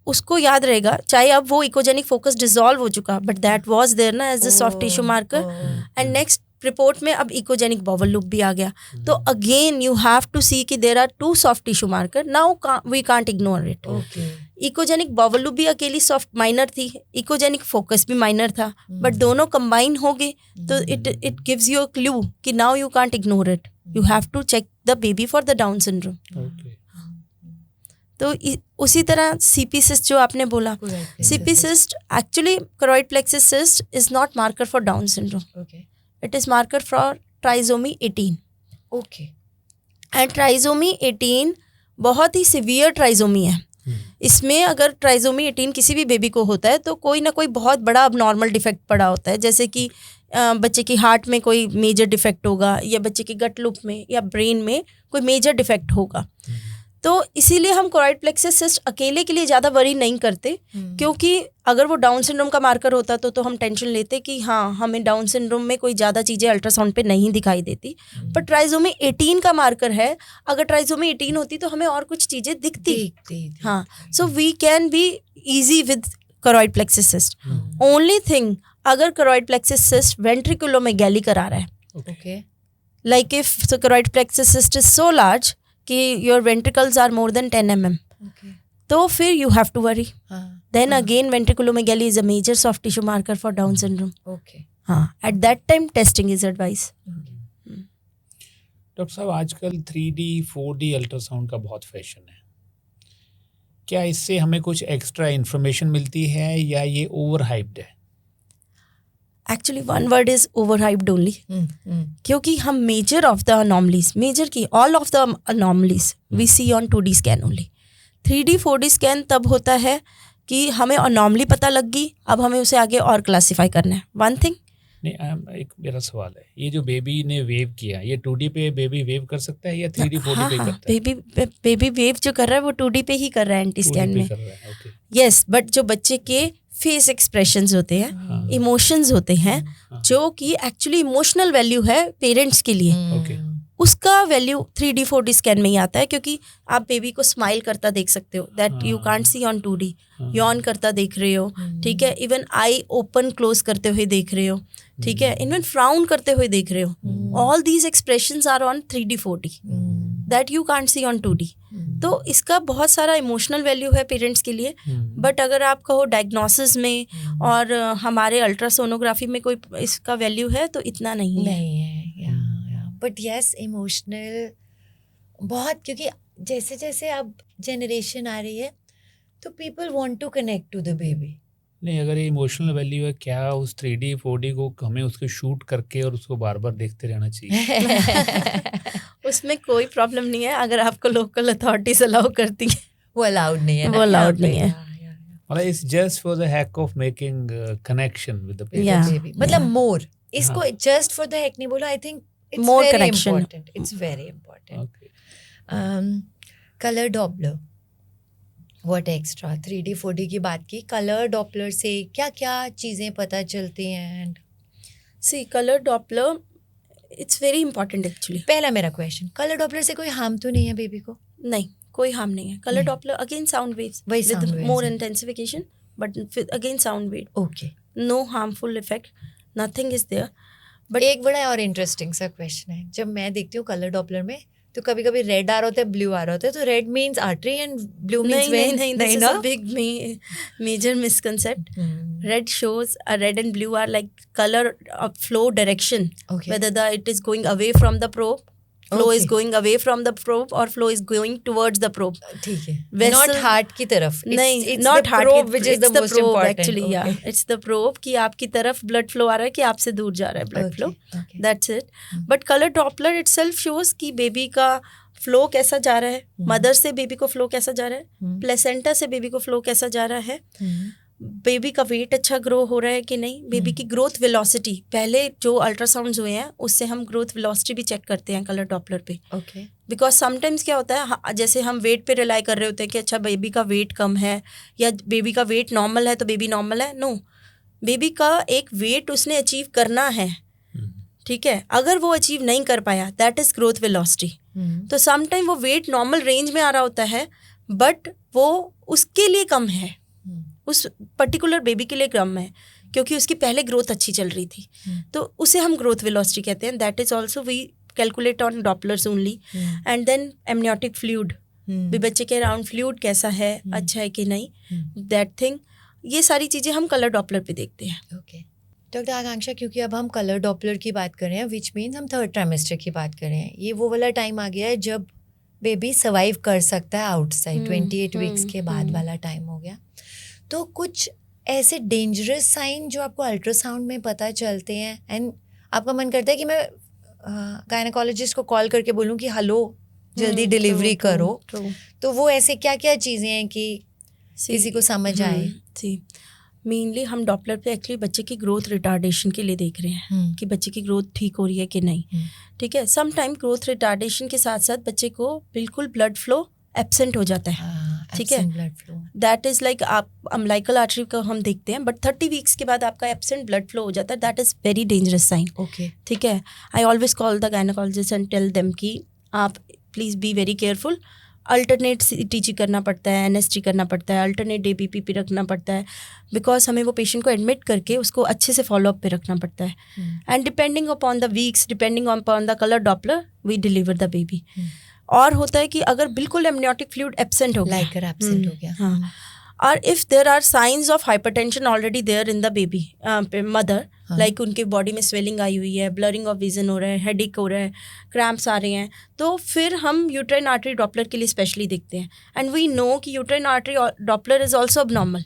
उसको याद रहेगा, चाहे अब वो इकोजेनिक फोकस डिसॉल्व हो चुका, बट दैट वाज देयर ना as a soft tissue marker. And next report में अब इकोजेनिक बॉवल लूप भी आ गया. तो again you have to see कि there are 2 soft tissue marker, now we can't ignore it. Echogenic bowel loop भी अकेली सॉफ्ट माइनर थी, इकोजेनिक फोकस भी माइनर था, बट दोनों कंबाइन हो गए तो it gives you a clue कि now you can't ignore it, you have to check the baby for the Down syndrome. तो उसी तरह सीपी सिस्ट जो आपने बोला, CP cyst actually choroid plexus cyst is not marker for Down syndrome, it is marker for trisomy 18. Okay. And trisomy 18 बहुत ही severe trisomy है. इसमें अगर ट्राइसोमी 18 किसी भी बेबी को होता है तो कोई ना कोई बहुत बड़ा अबनॉर्मल डिफेक्ट पड़ा होता है, जैसे कि बच्चे की हार्ट में कोई मेजर डिफेक्ट होगा, या बच्चे के गट लूप में या ब्रेन में कोई मेजर डिफेक्ट होगा. तो इसीलिए हम कोरॉइड प्लेक्सस सिस्ट अकेले के लिए ज़्यादा वरी नहीं करते, क्योंकि अगर वो डाउन सिंड्रोम का मार्कर होता तो हम टेंशन लेते कि हाँ हमें डाउन सिंड्रोम में कोई ज़्यादा चीज़ें अल्ट्रासाउंड पे नहीं दिखाई देती, पर ट्राइसोमी 18 का मार्कर है, अगर ट्राइसोमी 18 होती तो हमें और कुछ चीज़ें दिखती। हाँ, so we can be easy with choroid plexus cyst. Only thing, अगर कोरॉइड प्लेक्सस सिस्ट वेंट्रिकुलोमेगैली करा रहा है, okay, like if the choroid plexus cyst is so large कि your ventricles are more than 10 mm, तो फिर you have to worry. Then again ventriculomegaly is a major soft tissue marker for Down syndrome. Okay. हाँ, at that time testing is advised. Doctor साहब, आजकल 3D 4D ultrasound का बहुत fashion है, क्या इससे हमें कुछ एक्स्ट्रा इन्फॉर्मेशन मिलती है या ये ओवर हाइप्ड है? Actually one word is overhyped only. क्योंकि हम major of the anomalies, major की all of the anomalies we see on 2D scan only. 3D 4D scan तब होता है कि हमें anomaly पता लग गई, अब हमें उसे आगे और क्लासीफाई करना है. One thing. नहीं, एक मेरा सवाल है, ये जो बेबी ने वेव किया, ये 2D पे बेबी वेव कर सकता है या 3D 4D पे करता है? बेबी वेव जो कर रहा है वो 2D पे ही कर रहा है एंटी स्कैन में. यस, बट जो बच्चे के फेस एक्सप्रेशंस होते हैं, इमोशंस होते हैं, जो कि एक्चुअली इमोशनल वैल्यू है पेरेंट्स के लिए, उसका वैल्यू 3D 4D स्कैन में ही आता है, क्योंकि आप बेबी को स्माइल करता देख सकते हो, that you can't see on 2D. Yon करता देख रहे हो, ठीक है, इवन आई ओपन क्लोज करते हुए देख रहे हो, ठीक है, इवन फ्राउन करते हुए देख रहे हो. All these expressions are on 3D 4D that you can't see on 2D. तो इसका बहुत सारा इमोशनल वैल्यू है पेरेंट्स के लिए, बट अगर आप कहो डायग्नोसिस में और हमारे अल्ट्रासोनोग्राफी में कोई इसका वैल्यू है तो इतना नहीं है. बट यस, इमोशनल बहुत, क्योंकि जैसे जैसे अब जनरेशन आ रही है तो people want to connect to the baby. नहीं, अगर ये इमोशनल वैल्यू है, क्या उस 3D 4D को हमें उसको शूट करके और उसको बार बार देखते रहना चाहिए? उसमें कोई प्रॉब्लम नहीं है, अगर आपको लोकल अथॉरिटीज अलाउ करती है. वो अलाउड नहीं है, वो अलाउड नहीं है. मतलब it's just for the hack of making connection with the baby. मतलब मोर, इसको जस्ट फॉर द हैक नहीं बोलो, I think it's more very connection. important. It's very important. Color Doppler. What extra? 3D 4D की बात की, colour Doppler से क्या क्या चीज़ें पता चलती हैं? See, color Doppler, it's very important actually. पहला मेरा क्वेश्चन, कलर डॉपलर से कोई हार्म तो नहीं है बेबी को? नहीं, कोई हार्म नहीं है. Colour Doppler again sound waves with more intensification, but again sound wave. Okay. No harmful effect, nothing is there. But एक बड़ा और इंटरेस्टिंग सा क्वेश्चन है, जब मैं देखती हूँ कलर डॉपलर में तो कभी कभी रेड आ रहा होता है, ब्लू आ रहा होता है, तो red means artery and blue means when. नहीं, this is a big major misconcept. Red shows, red and blue are like color of flow direction. Okay. Whether it is going away from the probe, flow is going away from the probe, or flow is going towards the probe. ठीक है. Not heart की तरफ. नहीं, it's not the heart probe which is the most probe important. actually. Okay. Yeah, it's the probe कि आपकी तरफ blood flow आ रहा है कि आपसे दूर जा रहा है blood flow. Okay. That's it. But color Doppler itself shows कि बेबी का फ्लो कैसा जा रहा है, मदर से बेबी को फ्लो कैसा जा रहा है, प्लेसेंटा से बेबी को फ्लो कैसा जा रहा है, बेबी का वेट अच्छा ग्रो हो रहा है कि नहीं, बेबी की ग्रोथ वेलोसिटी, पहले जो अल्ट्रासाउंड्स हुए हैं उससे हम ग्रोथ वेलोसिटी भी चेक करते हैं कलर डॉपलर पे. Okay. बिकॉज समटाइम्स क्या होता है, जैसे हम वेट पे रिलाई कर रहे होते हैं कि अच्छा बेबी का वेट कम है या बेबी का वेट नॉर्मल है तो बेबी नॉर्मल है. नो, बेबी का एक वेट उसने अचीव करना है, ठीक है, अगर वो अचीव नहीं कर पाया दैट इज ग्रोथ वेलोसिटी. तो समटाइम वो वेट नॉर्मल रेंज में आ रहा होता है बट वो उसके लिए कम है, उस पर्टिकुलर बेबी के लिए कम है क्योंकि उसकी पहले ग्रोथ अच्छी चल रही थी, तो उसे हम ग्रोथ वेलोसिटी कहते हैं. That is also we calculate on Dopplers only. And then amniotic fluid, भी बच्चे के अराउंड फ्लूइड कैसा है, अच्छा है कि नहीं, दैट थिंग, ये सारी चीज़ें हम कलर डॉपलर पे देखते हैं. ओके डॉक्टर आकांक्षा, क्योंकि अब हम कलर डॉपलर की बात कर रहे हैं, विच मीन्स हम 3rd ट्राइमेस्टर की बात कर रहे हैं, ये वो वाला टाइम आ गया है जब बेबी सर्वाइव कर सकता है आउटसाइड, 28 वीक्स के बाद वाला टाइम हो गया. तो कुछ ऐसे डेंजरस साइन जो आपको अल्ट्रासाउंड में पता चलते हैं एंड आपका मन करता है कि मैं गायनेकोलॉजिस्ट को कॉल करके बोलूँ कि हेलो जल्दी डिलीवरी करो, तो वो ऐसे क्या क्या चीज़ें हैं कि किसी को समझ आए? मेनली हम डॉपलर पे एक्चुअली बच्चे की ग्रोथ रिटार्डेशन के लिए देख रहे हैं कि बच्चे की ग्रोथ ठीक हो रही है कि नहीं. ठीक है, सम टाइम ग्रोथ रिटार्डेशन के साथ साथ बच्चे को बिल्कुल ब्लड फ्लो एब्सेंट हो जाता है, ठीक है। Blood flow, that is like आप अम्बिलिकल आर्टरी का हम देखते हैं, बट 30 वीक्स के बाद आपका एब्सेंट ब्लड फ्लो हो जाता है, that is very dangerous sign, okay, ठीक है। I always call the gynaecologist and tell them कि आप please be very careful. Alternate टीची करना पड़ता है, NST करना पड़ता है, अल्टरनेट DBP रखना पड़ता है, बिकॉज हमें वो पेशेंट को एडमिट करके उसको अच्छे से फॉलोअप पे रखना पड़ता है। And depending upon the weeks, depending upon the colour Doppler, we deliver the baby. और होता है कि अगर बिल्कुल एमनियोटिक फ्लूइड एब्सेंट हो गया, लाइकर एब्सेंट हो गया, हाँ, और if there are signs of hypertension already there in the baby mother, like उनके बॉडी में स्वेलिंग आई हुई है, ब्लरिंग ऑफ विजन हो रहा है, हेडेक हो रहा है, क्रैम्प्स आ रहे हैं, तो फिर हम यूट्राइन आर्टरी डॉपलर के लिए स्पेशली देखते हैं। एंड वी नो कि uterine artery Doppler is also abnormal,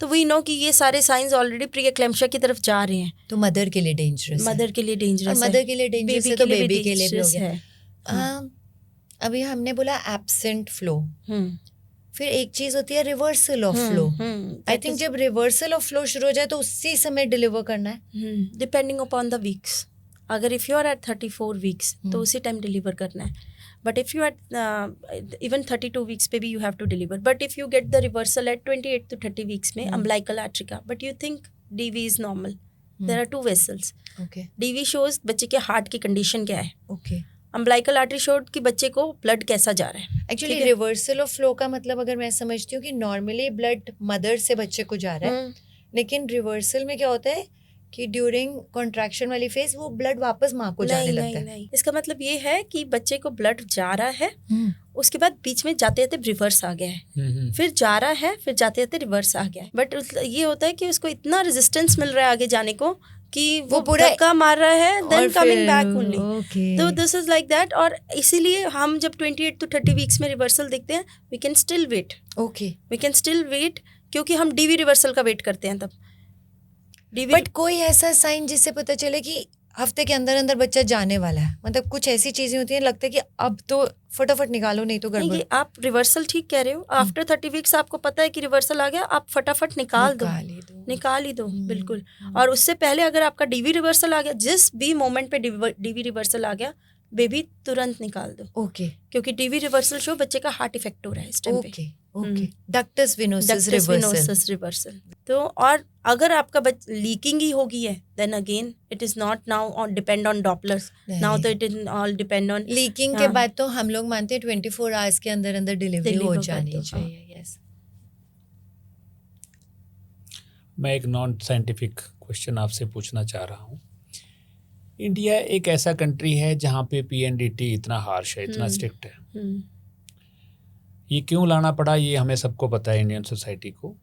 तो वी नो कि ये सारे साइंस ऑलरेडी प्री एक्लेम्पशिया की तरफ जा रहे हैं, तो मदर के लिए डेंजरस है, मदर के लिए डेंजरस है, मदर के लिए डेंजरस है, तो बेबी के लिए भी हो गया। है। अभी हमने बोला एब्सेंट फ्लो, फिर एक चीज होती है reversal of flow. I think जब रिवर्सल ऑफ फ्लो शुरू हो जाए तो उसी समय डिलीवर करना है, डिपेंडिंग अपॉन द वीक्स। अगर if you are at 34 weeks तो उसी टाइम डिलीवर करना है, but if you at even 32 weeks पे भी you have to deliver. But if you get the reversal at 28 to 30 weeks में अम्बिलिकल आर्टरी का, but you think DV is normal, there are 2 vessels. Okay, DV shows बच्चे के heart की condition क्या है, okay, umbilical artery showed कि बच्चे को ब्लड कैसा जा रहा है। एक्चुअली रिवर्सल ऑफ फ्लो का मतलब अगर मैं समझती हूँ कि नॉर्मली ब्लड मदर से बच्चे को जा रहा है, लेकिन रिवर्सल में क्या होता है कि ड्यूरिंग कॉन्ट्रैक्शन वाली फेज वो ब्लड वापस माँ को जाने लगता है। नहीं, इसका मतलब ये है कि बच्चे को ब्लड जा रहा है, उसके बाद बीच में जाते जाते रिवर्स आ गया है, फिर जा रहा है, फिर जाते जाते रिवर्स आ गया है। बट ये होता है कि उसको इतना रेजिस्टेंस मिल रहा है आगे जाने को कि वो पूरा धक्का मार रहा है, देन कमिंग बैक ओनली। तो दिस इज लाइक दैट, और इसीलिए हम जब 28 to 30 वीक्स में रिवर्सल देखते हैं, we can still wait, okay, we can still wait, क्योंकि हम DV रिवर्सल का वेट करते हैं तब। बट कोई ऐसा साइन जिससे पता चले कि हफ्ते के अंदर अंदर बच्चा जाने वाला है, मतलब कुछ ऐसी चीजें होती हैं लगता है कि अब तो फटाफट निकालो नहीं तो गड़बड़। आप रिवर्सल ठीक कह रहे हो, आफ्टर 30 वीक्स आपको पता है कि रिवर्सल आ गया, आप फटाफट निकाल ही दो बिल्कुल। और उससे पहले अगर आपका DV रिवर्सल आ गया, जिस भी मोमेंट पे DV रिवर्सल आ गया, बेबी तुरंत निकाल दो। ओके, क्योंकि DV रिवर्सल शो बच्चे का हार्ट इफेक्ट हो रहा है इस टाइम पे। Okay, ductus venosus reversal. तो और अगर आपका लीकिंग ही होगी है, then again it is not now on depend on dopplers, now तो it is all depend on leaking के बाद तो हम लोग मानते हैं 24 आवर्स के अंदर अंदर डिलीवरी हो जानी चाहिए। यस, मैं एक नॉन साइंटिफिक क्वेश्चन आपसे पूछना चाह रहा हूँ। इंडिया एक ऐसा कंट्री है जहाँ पे PNDT इतना हार्श है, इतना स्ट्रिक्ट है, ये क्यों लाना पड़ा ये हमें सबको पता है, इंडियन सोसाइटी को।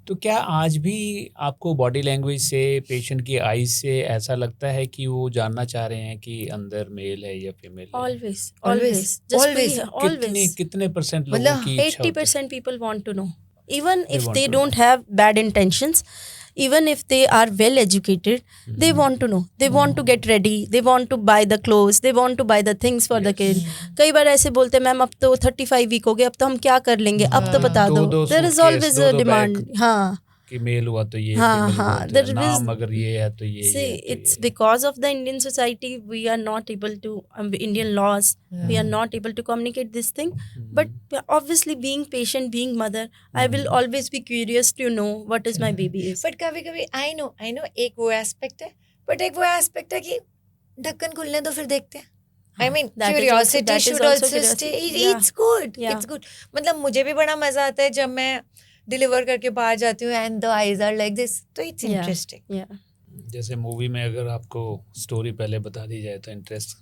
तो क्या आज भी आपको बॉडी लैंग्वेज से, पेशेंट की आईज से ऐसा लगता है कि वो जानना चाह रहे हैं कि अंदर मेल है या फीमेल है? ऑलवेज कितने परसेंट लोगों की इच्छा होती है? 80% people want to know, even if they don't have bad intentions, even if they are well educated, they want to know, they want to get ready, they want to buy the clothes, they want to buy the things for the kid. कई बार ऐसे बोलते हैं, ma'am अब तो 35 week हो गए, अब तो हम क्या कर लेंगे, अब तो बता दो। There is always a demand, हाँ, कि मेल हुआ तो ये, हाँ, नाम अगर ये है तो ये। See, it's because of the Indian society, we are not able to, Indian laws, we are not able to communicate this thing. But obviously, being patient, being mother, I will always be curious to know what is my baby is. But कभी कभी I know एक वो aspect है, but एक वो aspect है कि ढक्कन खुलने दो फिर देखते हैं। I mean, curiosity should also stay. It's good. It's good. मतलब मुझे भी बड़ा मजा आता है जब मैं डिलीवर करके बाहर जाती हूँ and the eyes are like this, तो it's interesting. जैसे मूवी में अगर आपको स्टोरी पहले बता दी जाए तो इंटरेस्ट।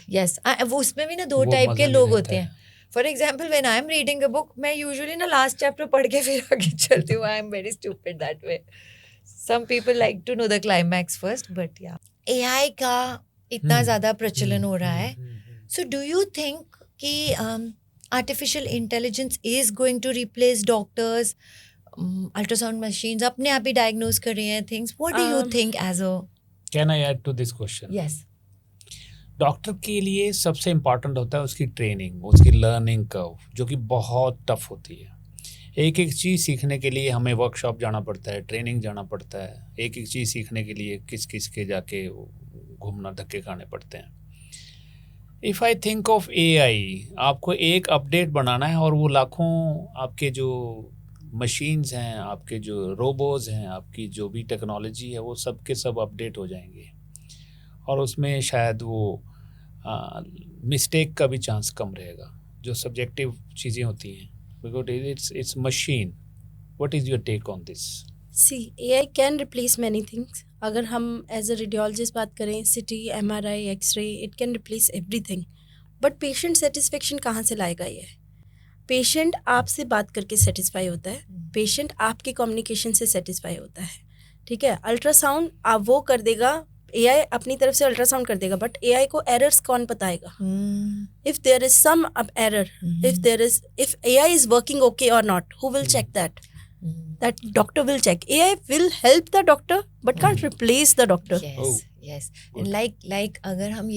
Yes. वो उसमें भी ना 2 टाइप के लोग होते हैं। For example when I am reading a book, मैं यूजुअली ना लास्ट चैप्टर पढ़ के फिर आगे चलती हूँ। I am very stupid that way. Some people like to know the climax first, but yeah AI का इतना ज़्यादा प्रचलन हो रहा है, सो डू यू थिंक कि artificial intelligence is going to replace doctors? Ultrasound machines अपने आप ही डायग्नोज कर रही हैं things. What do you think as a? Can I add to this question? Yes. Doctor के लिए सबसे इम्पॉर्टेंट होता है उसकी ट्रेनिंग, उसकी लर्निंग कर्व, जो कि बहुत टफ होती है। एक एक चीज़ सीखने के लिए हमें वर्कशॉप जाना पड़ता है, ट्रेनिंग जाना पड़ता है। एक एक चीज़ सीखने के लिए किस किस के जाके घूमना, धक्के खाने पड़ते हैं। If I think of AI, आपको एक अपडेट बनाना है और वो लाखों आपके जो मशीन्स हैं, आपके जो रोबोट्स हैं, आपकी जो भी टेक्नोलॉजी है, वो सब के सब अपडेट हो जाएंगे और उसमें शायद वो मिस्टेक का भी चांस कम रहेगा, जो सब्जेक्टिव चीज़ें होती हैं, because it's machine. What is your take on this? See AI can replace many things. अगर हम एज अ रेडियोलॉजिस्ट बात करें, CT, MRI, x-ray, it can replace everything. But patient satisfaction कहाँ से लाएगा ये? पेशेंट आपसे बात करके सेटिस्फाई होता है, पेशेंट आपके कम्युनिकेशन से सेटिस्फाई होता है. ठीक है, अल्ट्रासाउंड आप वो कर देगा, AI अपनी तरफ से अल्ट्रासाउंड कर देगा, बट AI को एरर्स कौन बताएगा? If there is some error, if AI is working okay or not, who will check that? That doctor will check. AI will help the doctor but can't replace the doctor. Yes. And like अगर हम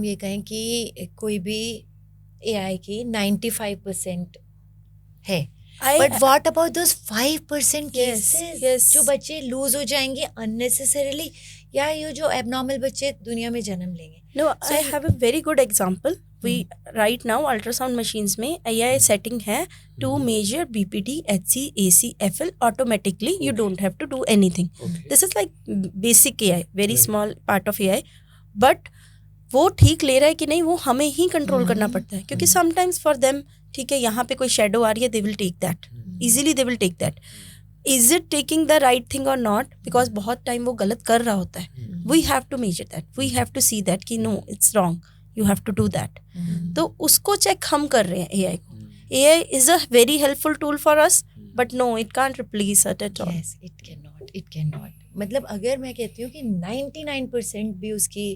ये कहें कि कोई भी AI की 95% है, but what about those 5% cases? Yes. जो बच्चे लूज हो जाएंगे unnecessarily, या ये जो abnormal बच्चे दुनिया में जन्म लेंगे. No, I have a very good example. We right now ultrasound machines में AI setting है to measure BPD, HC, AC, FL automatically. You don't have to do anything. This is like basic AI, very small part of AI. But वो ठीक ले रहा है कि नहीं, वो हमें ही कंट्रोल करना पड़ता है, क्योंकि sometimes for them, ठीक है, यहाँ पे कोई शेडो आ रही है, they will take that easily. They will take that. Is it taking the right thing or not? Because बहुत टाइम वो गलत कर रहा होता है. We have to measure that. We have to see that कि no, it's wrong. You have to do that. तो उसको चेक हम कर रहे हैं AI को. AI is a very helpful tool for us, but no, it can't replace it at all. Yes, it cannot. मतलब अगर मैं कहती हूँ कि 99% भी उसकी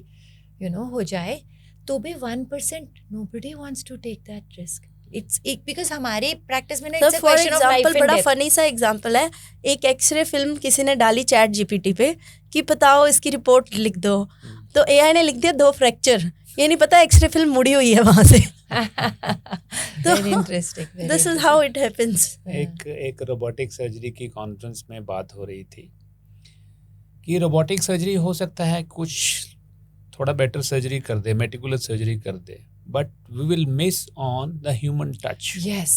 हो जाए, तो भी 1% nobody wants to take that risk. It's because हमारी प्रैक्टिस में ना, it's a question of life and death. बड़ा फनी सा एग्जांपल है, एक एक्सरे फिल्म किसी ने डाली चैट GPT पे कि बताओ इसकी रिपोर्ट लिख दो, तो AI ने लिख दिया 2 फ्रैक्चर. ये नहीं पता एक्सरे फिल्म मुड़ी हुई है वहां से. Very interesting. This is how it happens. एक रोबोटिक सर्जरी की कॉन्फ्रेंस में बात हो रही थी कि रोबोटिक सर्जरी हो सकता है कुछ थोड़ा बेटर सर्जरी कर दे, मेटिकुलस सर्जरी कर दे, but we will miss on the human touch. Yes,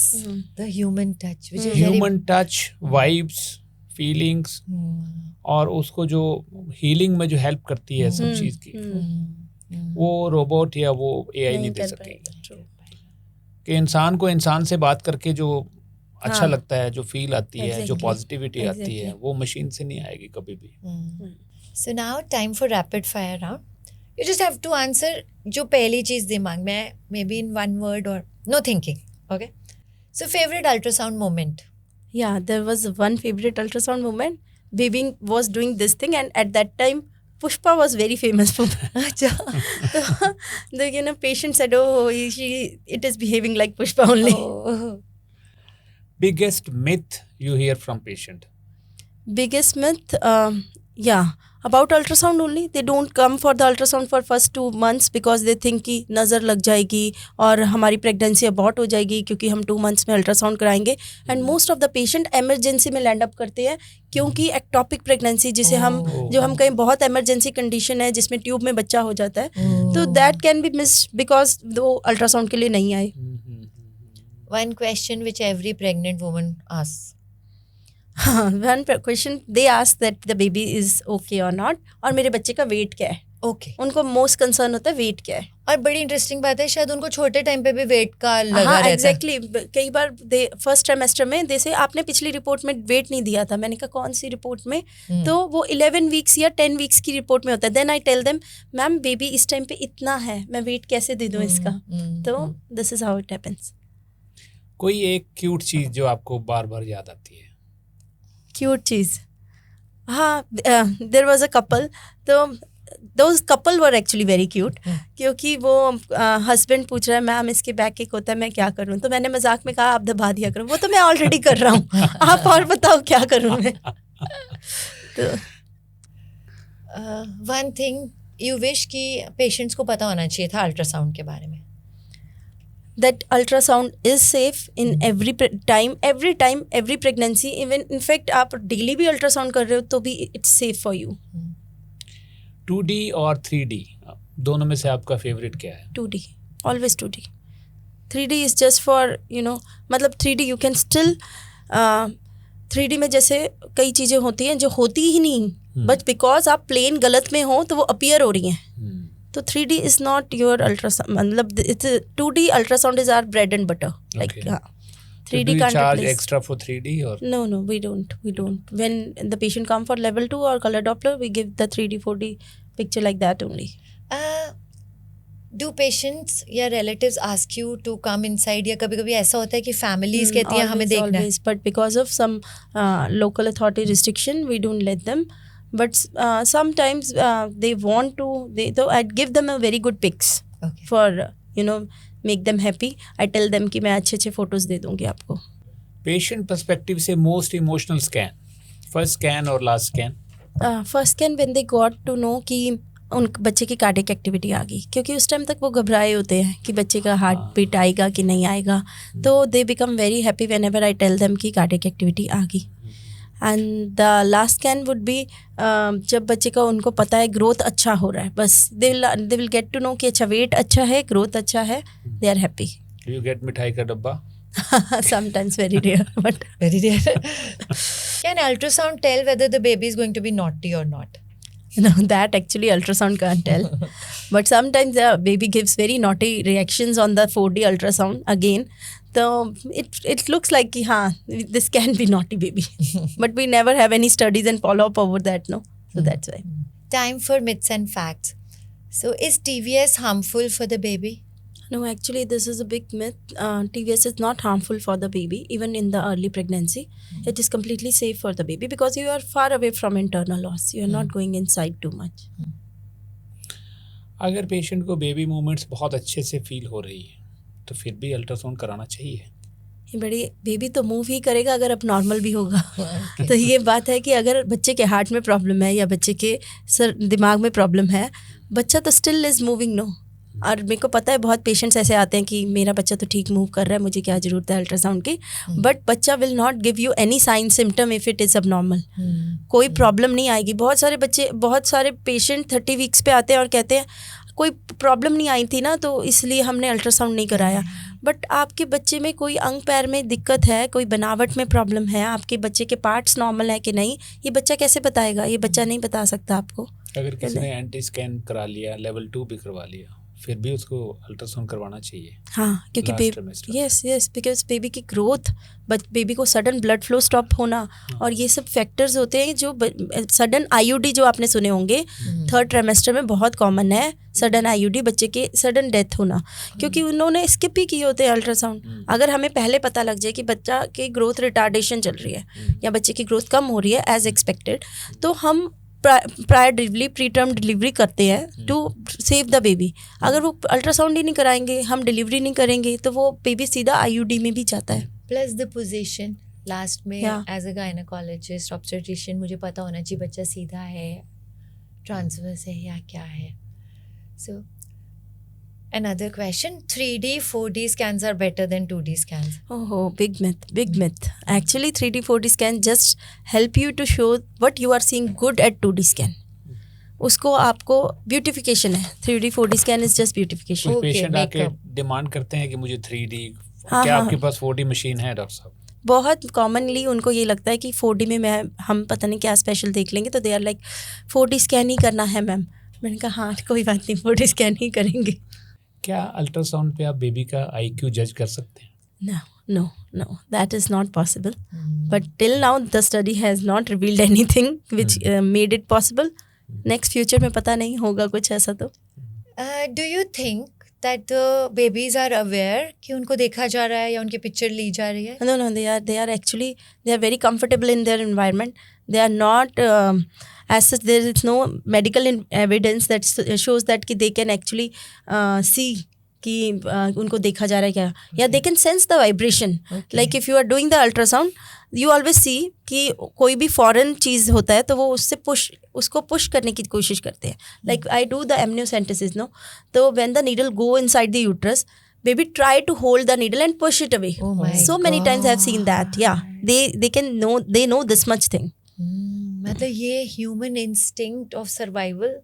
the human touch, which is human touch, vibes, feelings, और उसको जो हीलिंग में जो हेल्प करती है सब चीज़ की, वो रोबोट या वो AI नहीं दे सकेगी. कि इंसान को इंसान से बात करके जो अच्छा लगता है, जो फील आती है, जो पॉजिटिविटी आती है, वो मशीन से नहीं आएगी कभी भी. So now time for rapid fire round. You just have to answer जो पहली चीज़ दिमाग में, maybe in one word or no thinking. Okay? So favorite ultrasound moment? Yeah, there was one favorite ultrasound moment. Baby was doing this thing, and at that time Pushpa was very famous for that. The patient said, oh, it is behaving like Pushpa only. Oh. Biggest myth you hear from patient? Biggest myth, about ultrasound only. They don't come for the ultrasound for first 2 months because they think कि नज़र लग जाएगी और हमारी pregnancy abort हो जाएगी क्योंकि हम 2 months में अल्ट्रासाउंड कराएंगे. And most of the patient emergency में लैंड अप करते हैं, क्योंकि एक्टोपिक प्रेगनेंसी जिसे हम कहीं बहुत एमरजेंसी कंडीशन है जिसमें ट्यूब में बच्चा हो जाता है, तो that can be miss because वो अल्ट्रासाउंड के लिए नहीं आए. One question which every pregnant woman asks. One question they ask that the baby is okay or not, और मेरे बच्चे का वेट क्या है. Okay. उनको मोस्ट कंसर्न होता है वेट क्या है. और बड़ी इंटरेस्टिंग बात है, शायद उनको छोटे टाइम पे भी वेट का लगा रहता है. एग्जैक्टली. कई बार फर्स्ट ट्राइमेस्टर में जैसे आपने पिछली रिपोर्ट में वेट नहीं दिया था, मैंने कहा कौन सी रिपोर्ट में, तो वो 11 वीक्स या 10 वीक्स की रिपोर्ट में होता है. Then I tell them, ma'am baby इस टाइम पे इतना है, मैं वेट कैसे दे दूँ इसका. तो this is how it happens. कोई एक क्यूट चीज़ जो आपको बार बार याद आती है? क्यूट चीज़, हाँ, देयर वाज अ कपल, तो those couple were actually very cute, क्योंकि वो हस्बैंड पूछ रहा है मैम इसके बैक एक होता है, मैं क्या करूँ, तो मैंने मजाक में कहा आप दबा दिया करो. वो तो मैं ऑलरेडी कर रहा हूँ, आप और बताओ क्या करूँ मैं. तो वन थिंग यू विश कि पेशेंट्स को पता होना चाहिए था अल्ट्रासाउंड के बारे में? that ultrasound is safe in every time, every pregnancy. Even in fact आप daily भी ultrasound कर रहे हो तो भी it's safe for you. 2D और 3D दोनों में से आपका फेवरेट क्या है? 2D, always 2D. 3D is just for मतलब 3D you can still 3D में जैसे कई चीज़ें होती हैं जो होती ही नहीं, बट बिकॉज आप प्लेन गलत में हो तो वो अपीयर हो रही हैं. तो 3D is not your ultrasound, मतलब it's 2D ultrasound is our bread and butter. Like Okay. हाँ. So 3D do you can't charge replace. extra for 3D or? No, we don't. When the patient come for level 2 or color Doppler, we give the 3D 4D picture like that only. Do patients या relatives ask you to come inside, या कभी कभी ऐसा होता है कि families कहती हैं हमें देखना है? Always, but because of some local authority restriction, we don't let them. But sometimes they want to. So I'd give them a very good pics Okay. for make them happy. I tell them कि मैं अच्छे photos दे दूँगी आपको. Patient perspective से most emotional scan, first scan और last scan? First scan when they got to know कि उन बच्चे की कार्डियक एक्टिविटी आ गई, क्योंकि उस टाइम तक वो घबराए होते हैं कि बच्चे का हार्ट बीट आएगा कि नहीं आएगा. तो they become very happy whenever I tell them कि कार्डियक एक्टिविटी आ गई. And the last scan would be जब बच्चे का उनको पता है ग्रोथ अच्छा हो रहा है, बस they will get to know कि अच्छा वेट अच्छा है, ग्रोथ अच्छा है, they are happy. Do you get मिठाई का डब्बा? Sometimes very rare, but Very rare. Can ultrasound tell whether the baby is going to be naughty or not? no, that actually ultrasound can't tell. But sometimes the baby gives very naughty reactions on the 4D ultrasound again. So it looks like कि हाँ, this can be naughty baby. But we never have any studies and follow up over that, no. So that's why. Time for myths and facts. So is TVS harmful for the baby? No, actually this is a big myth. TVS is not harmful for the baby even in the early pregnancy. It is completely safe for the baby because you are far away from internal loss. You are not going inside too much. अगर patient को baby movements बहुत अच्छे से feel हो रही है तो फिर भी अल्ट्रासाउंड कराना चाहिए? ये बड़ी बेबी तो मूव ही करेगा अगर अब नॉर्मल भी होगा. तो ये बात है कि अगर बच्चे के हार्ट में प्रॉब्लम है या बच्चे के दिमाग में प्रॉब्लम है, बच्चा तो स्टिल इज मूविंग नो. और मेरे को पता है बहुत पेशेंट्स ऐसे आते हैं कि मेरा बच्चा तो ठीक मूव कर रहा है, मुझे क्या ज़रूरत है अल्ट्रासाउंड की. बट बच्चा will not give you any sign symptom if it is abnormal. कोई प्रॉब्लम नहीं आएगी. बहुत सारे पेशेंट 30 वीक्स पे आते हैं और कहते हैं कोई प्रॉब्लम नहीं आई थी ना, तो इसलिए हमने अल्ट्रासाउंड नहीं कराया. बट आपके बच्चे में कोई अंग पैर में दिक्कत है, कोई बनावट में प्रॉब्लम है, आपके बच्चे के पार्ट्स नॉर्मल है कि नहीं, ये बच्चा कैसे बताएगा? ये बच्चा नहीं बता सकता आपको. अगर किसी ने एंटी स्कैन करा लिया, लेवल 2 भी करवा लिया, फिर भी उसको अल्ट्रासाउंड करवाना चाहिए? हाँ, क्योंकि बेबी यस बिकॉज बेबी की ग्रोथ, बेबी को सडन ब्लड फ्लो स्टॉप होना और ये सब फैक्टर्स होते हैं जो सडन आईयूडी जो आपने सुने होंगे 3rd ट्राइमेस्टर में बहुत कॉमन है. सडन आईयूडी, बच्चे के सडन डेथ होना, क्योंकि उन्होंने स्किप ही किए होते हैं अल्ट्रासाउंड. अगर हमें पहले पता लग जाए कि बच्चा की ग्रोथ रिटार्डेशन चल रही है या बच्चे की ग्रोथ कम हो रही है एज एक्सपेक्टेड, तो हम prior delivery, pre term delivery करते हैं टू सेव द बेबी. अगर वो अल्ट्रासाउंड ही नहीं कराएंगे, हम डिलीवरी नहीं करेंगे, तो वो बेबी सीधा आईयूडी में भी जाता है. प्लस द पोजीशन लास्ट में एज अ गायनेकोलॉजिस्ट ऑब्स्टेट्रिशियन मुझे पता होना चाहिए बच्चा सीधा है, ट्रांसवर्स है या क्या है. सो another question, 3D 4D scans are better than 2D scans? Oh, big myth. Actually 3D 4D scan just help you to show what you are seeing good at 2D scan. उसको आपको beautification है. 3D 4D scan is just beautification. कुछ patient आके demand करते हैं कि मुझे 3D, क्या आपके पास 4D मशीन है डॉक्टर साहब? बहुत कॉमनली उनको ये लगता है कि 4D में हम पता नहीं क्या स्पेशल देख लेंगे, तो they are like 4D scan ही करना है मैम. मैंने कहा हाँ कोई बात नहीं, 4D स्कैन ही करेंगे. क्या अल्ट्रासाउंड पे आप बेबी का IQ जज कर सकते हैं? No, that is not possible. But till now the study has not revealed anything which made it possible. Next future में पता नहीं होगा कुछ ऐसा तो. Do you think that the babies are aware कि उनको देखा जा रहा है या उनकी पिक्चर ली जा रही है? No, they are actually very comfortable in their environment. They are not as such, there is no medical evidence that shows that कि they can actually see कि उनको देखा जा रहा है क्या, या they can sense the vibration. Like if you are doing the ultrasound, you always see कि कोई भी foreign चीज़ होता है तो वो उसको push करने की कोशिश करते हैं. Like I do the amniocentesis, no? तो when the needle go inside the uterus, baby try to hold the needle and push it away. Oh my so many times I have seen that. Yeah, they know this much thing. मतलब ये human instinct of survival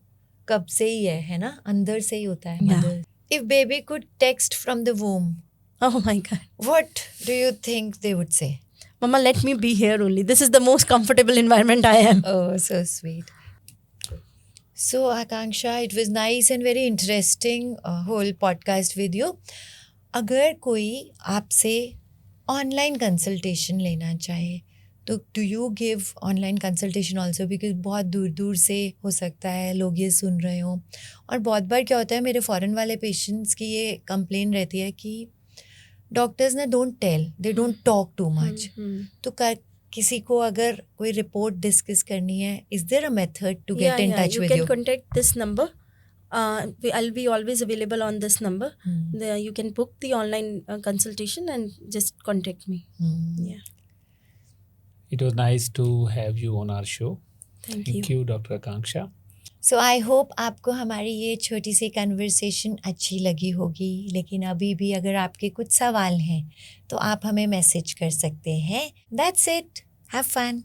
कब से ही है ना, अंदर से ही होता है Yeah. Mother. If baby could text from the womb, Oh my God. what do you think they would say? Mama, let me be here only. This is the most comfortable environment I am. Oh, so sweet. So Akanksha, it was nice and very interesting whole podcast with you. अगर कोई आपसे online consultation लेना चाहे तो do you give online consultation also? Because बहुत दूर दूर से हो सकता है लोग ये सुन रहे हों, और बहुत बार क्या होता है मेरे फॉरेन वाले पेशेंट्स की ये कंप्लेन रहती है कि डॉक्टर्स ना don't tell, they don't talk too much. तो किसी को अगर कोई रिपोर्ट डिस्कस करनी है, is there a method to get in touch with You you? can contact this number. I'll be always available on this number. There you can book the online consultation and just contact me. Yeah. It was nice to have you on our show. Thank Thank you, Dr. Akanksha. So I hope आपको हमारी ये छोटी सी conversation अच्छी लगी होगी. लेकिन अभी भी अगर आपके कुछ सवाल हैं तो आप हमें मैसेज कर सकते हैं. That's it. Have fun.